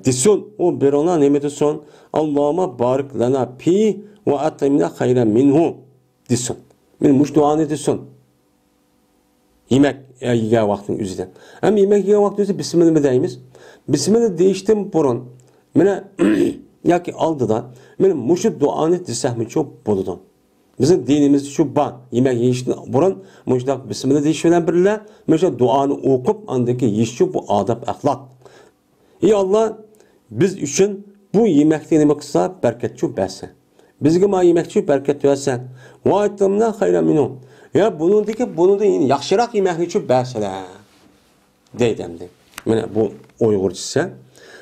desin o bir ona nima desin? Allah'ıma barik lana pi ve atimna hayran minhu desin. Men mush duanı desin. Yemek yiyen vaktin üzerinden. Hem yemek yiyen vaktin üzerinden Bismillah deyimiz. Bismillah deyiştim burun. Mene ya ki aldı da men muşu duanı desem çok buludu. Bizim dinimiz şu ban. Yemek yiyişten burun muşdak Bismillah deyişinden birle mesela duanı okup andaki yiyişçi bu adab ahlak. Ey Allah biz üçün bu yemekte nima qilsa berkatchi bersin. Bizga ma yemekchi berkat bersin. Va aytamna hayran minhu. Ya bununda yaxshiroq yemekni bersalar. Deydi endi. Mana bu Uyg'urchasi.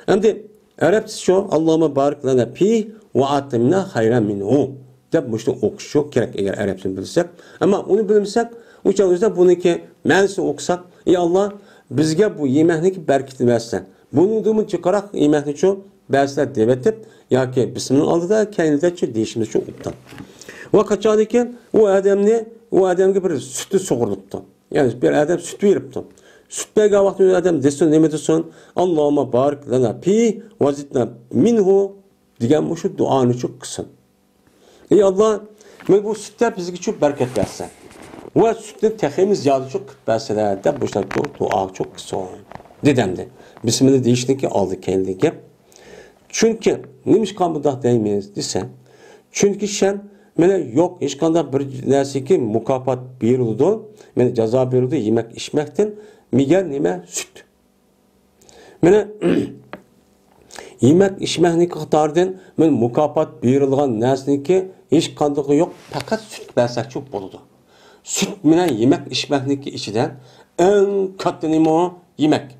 Endi Arabchasi shu Allohumma barik lana fi va atimna hayran minhu. Deb mushni o'qish kerak agar arabchani bilsak. Ammo uni bilmasak, o'sha buniki ma'nosini o'qisak, ey Alloh bizga bu yemekni berkatni bersin. Bunun çıkarak yemekni şu bəziler devetip ya ki Bismillah aldıda kendine şu değişimiz şu uptan. Ve kaçadaki o adamga bir sütü soğurluptu. Yani bir adam süt veripti. Süt bergen vakti adam desin ne desin? Allahümme barik lana pi ve zidna minhu diyen bu şu duanı çok kısın. Ey Allah bu sütler bizi çok bereket versin. Ve sütün tekimiz yadı çok verseler de bu çok dua çok kısın. Dedemdi. Bismillah deyişdeki aldı kendi gep. Çünkü neymiş kanbıda deymeyiz desen. Çünkü sen mene yok hiç kanda bir nesiki mukafat buyuruldu. Mene ceza buyuruldu yemek içmekten. Miger nime süt. Mene yemek içmekni katardan men mukafat buyurulgan nesniki hiç kandığı yok. Fakat süt bersek çok boludu. Süt mene yemek içmekniki içiden en katı nime o yemek.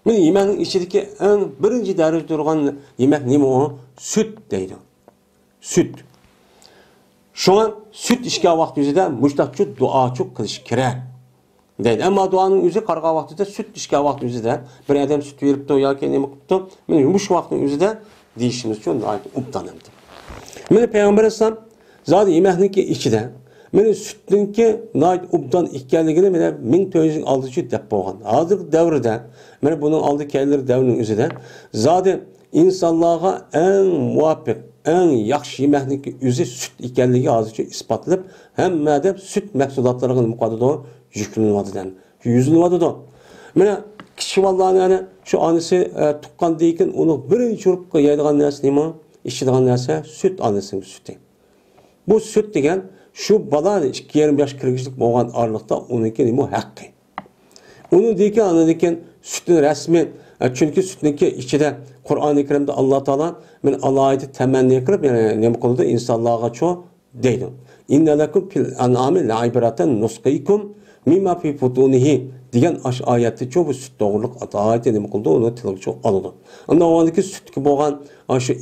Men yemeğin içindeki en birinci derece durgan yemek nima o? Süt deydi. Süt. Şu an süt içken vakti üzerinde müştakçı dua çok kılış kerak. Deydi. Ama duanın üzeri karga vaktinde süt içken vakti üzerinde bir adam süt verip de ya ki nima kıldı. Men yumuş vaktin üzerinde deyişimiz için ait uptanımdı. Men Peygamber Aleyhisselam zaten yemeğinki içinde men sütninki nayt ubdan ikkenligini men 1906 dep bolgan. Hazır devrede men bunun aldı kelleri devrinin üzerinde zaten insanlığa en muvaffak, en yaxşı yemeğinki üzü süt ikkenligi hazırca ispatlanıp hemmede süt mahsulotlarının muqaddada yüklenilmadidan. Yüzülmadidan. Men kishi vallahi yani şu anisi tuqqan deyken onu birinchi urib yeydigan narsa nima? İçidigan narsa süt anasının sütü. Bu süt degen şu bala 2,5 yaş kirgizlik bolgan aralıkta onunki nima haqqı. Onun deyken anladıyken sütün resmi çünkü sütünki içinde Kur'an-ı Kerim'de Allah Teala men alayeti temenni qilib yani nima qildi insonlarga ço deydi. İnne lekum fil an'ami la'ibratan nusqikum mimma fi futunihi degan ayeti ço bu süt doğruluk ayeti nima qildi onu tilga aldı. Anda ondaki sütki bolgan şu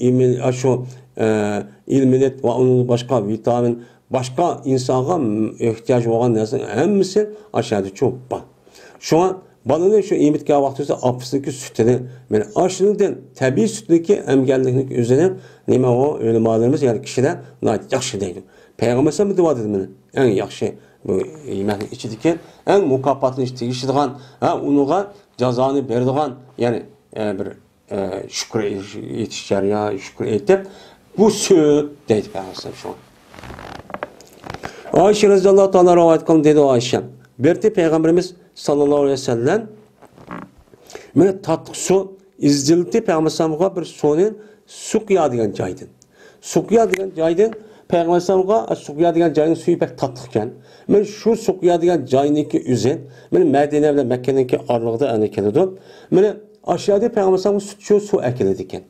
ilminet ve onun başka vitamin başka insana ihtiyacı olan narsa hemmisi aşağıda çok var. Şu an balının şu imitke vaktisi apısındaki sütleri yani aşırıdan tabi sütündeki emgelliklik üzerine neyme o ölümalarımız yani kişiler yaxşı deydi. Peygamber sen mi dua dedi bana? En yaxşı bu yemeğin içindeki en mukapatlı işte işitiğen onuğa cezanı verdiğen yani bir şükür yetişer ya şükür etip bu söz deydi Peygamber şu. Ayşe radhiyallahu ta'ala rivayet kılın dedi Ayşe. Berti Peygamberimiz sallallahu aleyhi ve sellem mene tatlı su izcilti Peygamberimize bir suyun Suqya degan joydan. Suqya degan joydan Peygamberimize Suqya degan joyning suyu pek tatlı ekan. Men shu Suqya degan joyniki o'zi, men Madina bilan Makkaniki oralig'ida ana keladi. Men aşağıda Peygamberimiz shu suv akiladi ekan.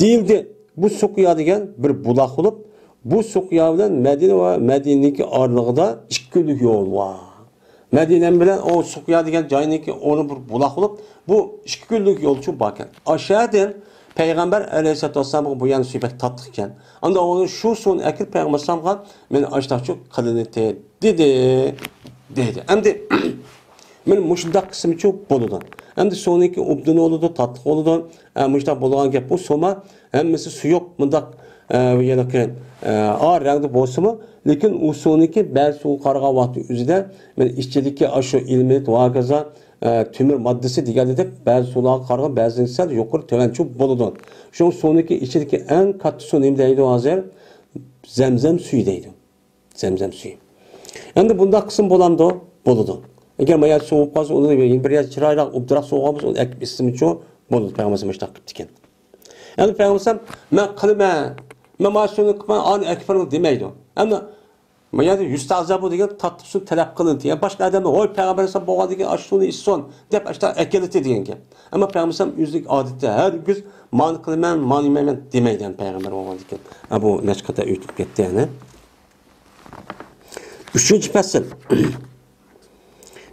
Deyildi bu Suqya degan bir buloq bo'lib, bu Suqya bilan Madina va Madinaniki oralig'ida 2 kunlik yo'l bor. Madina bilan o Suqya degan joyniki onu bir buloq bo'lib, bu 2 kunlik yo'l chu bor ekan. Aşağıdan Peygamber aleyhissalatu vesselam bu yani sübek tatlı iken. Anda onun şu son ekil Peygamber sallallahu men açtaq çok kılınıtı dedi. Hem de men muşundaq kısmı çok boludu. Hem de sonraki ubdun oludu, tatlı oludu. Muşundaq boluğan gep bu soma hemmesi su yok mundaq yana ki ağır renkli bolsa lekin o sonraki bel su qarğa vaqti üzüde men işçilikki aşı ilmiyet vaqaza tümür maddesi diğerinde bazı sular karga bazınsal yukarı tövençu boludu. Şu sonraki içindeki en katı su nemdeydi o hazır zemzem suyu deydi. Zemzem suyu. Yani bunda kısım bolandı boludu. Eğer mayal soğuk bazı onu da bir yer çırayla ubdurak soğuğumuz onu ek ismi çoğu boludu. Peygamberimiz müştak gittiken. Yani Peygamberimiz ben kılıma ben maaşını kıma an ekberini demeydi. Ama yani yüstazza bu diye tatlı su talep kılın diye başka adamlar oy Peygamberimiz boğa diye aşını isson dep işte ekeleti diyen ki. Ama Peygamberimiz yüzlük adette her gün man kılman man yememen demeyden Peygamber olmadı ki. Bu neçkata ütüp gitti yani. Üçüncü fasıl.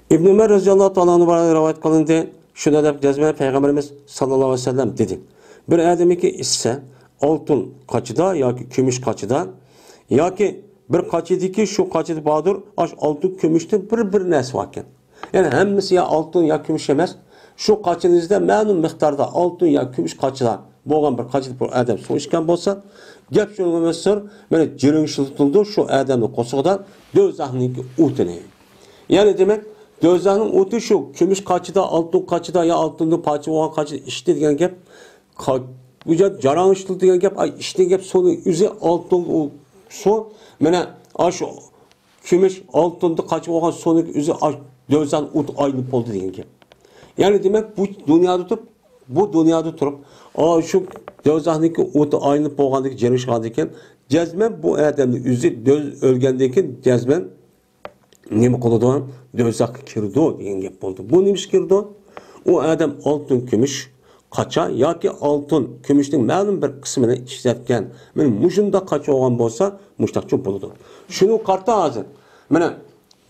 İbn Ömer radıyallahu anh'ın rivayet kılındı. Şuna da cezme Peygamberimiz sallallahu aleyhi ve sellem dedi. Bir adamı ki ise altın kaçıda ya ki gümüş kaçıda ya ki bir kaçıdaki şu kaçıdı badır aş altın gümüşte bir nes varken. Yani hemmisi ya altın ya gümüş emez. Şu kaçınızda ma'lum miktarda altın ya gümüş kaçıda bo'lgan bir kaçıdı bir adam su içken bolsa gap şunu mesir böyle jiring şıltıldı şu adamın qo'sig'idan do'zaxniki o'tini. Yani demek do'zaxning o'ti şu gümüş kaçıda altın kaçıda ya altınlı parça olan kaçıda işte degan gap bu jarang iştil degan gap işte gap sonu yüzü altın o su mana aş gümüş altında kaçıp olan sonu yüzü do'zax o't aylanib bo'ldi degan gap. Yani demek bu dünyada turup şu do'zaxniki o'ti aylanib bo'lgandagi jirishgan ekan jazman bu odamning o'zi o'lgandan jazman nima qiladi do'zaxga kirdi degan gap bo'ldi. Bu nima ish kirdi? O adam oltin kumush qacha yoki oltin kumushning ma'lum bir qismini ishlatgan. Mana mushunda qacha olgan bo'lsa mushtaqchi bo'ladi. Shuni qarta hozir. Mana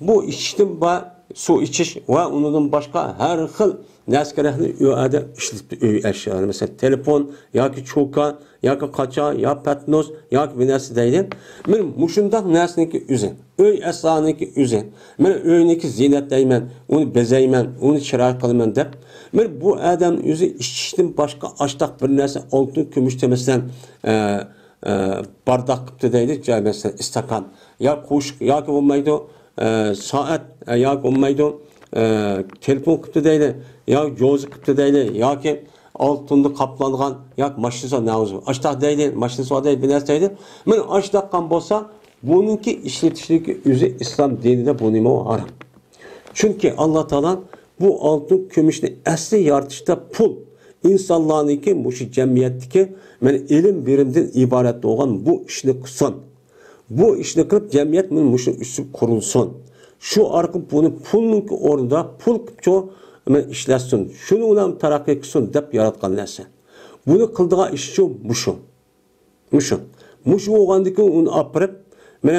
bu ishdim va su ichish va undan boshqa har xil naskarahni uyada ishlatib uy ashyolar mesela telefon yoki cho'ka yoki qacha yo patnos yoki bir narsa deydi. Men mushundaq narsaniki o'zi, uy aslaniki o'zi. Men uyniki ziynatlayman, uni bezayman, uni chiroy qilaman deb. Men bu odam o'zi ishdan boshqa ashtaq bir narsa oltin kumush demasidan bardoq qilibdi deydi, mesela istakan yo qo'shiq yoki bo'lmaydi saat yoki bo'lmaydi telefon qilibdi deydi yo jo'zi qilibdi deydi yoki oltinni qoplangan yoki mashinasi navzu ashtaq deydi mashinasi deydi bir narsa deydi. Men ashtaqdan bo'lsa buningki ishlatishligi o'zi islom dinida bu nima harom. Chunki Alloh taolo bu oltin kumushni asli yaratishda pul insonlarniki mushi jamiyatdagi men ilm birimdan iborat bo'lgan bu ishni qilsin. Bu ishni qilib jamiyat men mushi usul qurilsin. Şu arqı bunu pulning o'rnida pul qilib men ishlatsin. Shuni bilan taraqqiy qilsin deb yaratgan narsa. Buni qildigan ish shu mushu. Mushu bo'lgandan keyin uni olib men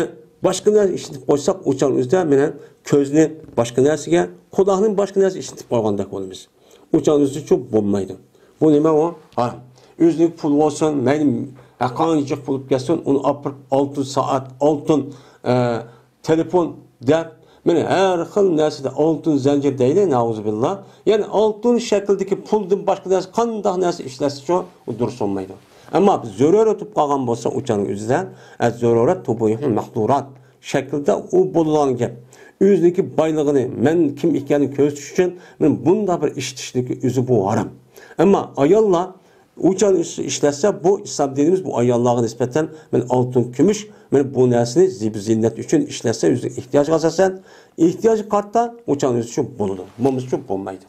boshqa narsa ishlatib qo'ysak o'chan o'zida men ko'zni boshqa narsaga, quloqning boshqa narsa ishlatib qo'ygandek bo'lamiz. O'chan o'zida shu bo'lmaydi. Bu nima o? Ha, o'zining pul olsin, men qancha pul kelsin, uni olib oltin soat, oltin telefon deb men her xil narsada oltin zanjir deydi, nauzubillah. Yani oltin şekildeki puldan başka narsa qanday narsa ishlatsa shu durust olmaydi. Ammo zarurat o'tib qolgan bo'lsa o'chaning o'zidan az-zarurat tubuyul mahdurat shaklda u bo'lgan gap. Özündeki baylığını, men kim ekanini ko'rsatish uchun men bunda bir ish tishligi o'zi bu haram. Ama ayollar uçan işletse bu İslam dinimiz bu ayollarga nispeten men altın, gümüş, men bu narsani ziynet için işletse özü ihtiyaç kalsasan, ihtiyacı kartta uçan özü için buludur. Mumuz için bulmaydı.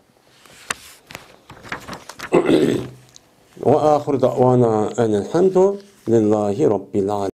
Ve ahir da'vana enelhamdu lillahi rabbil alemin.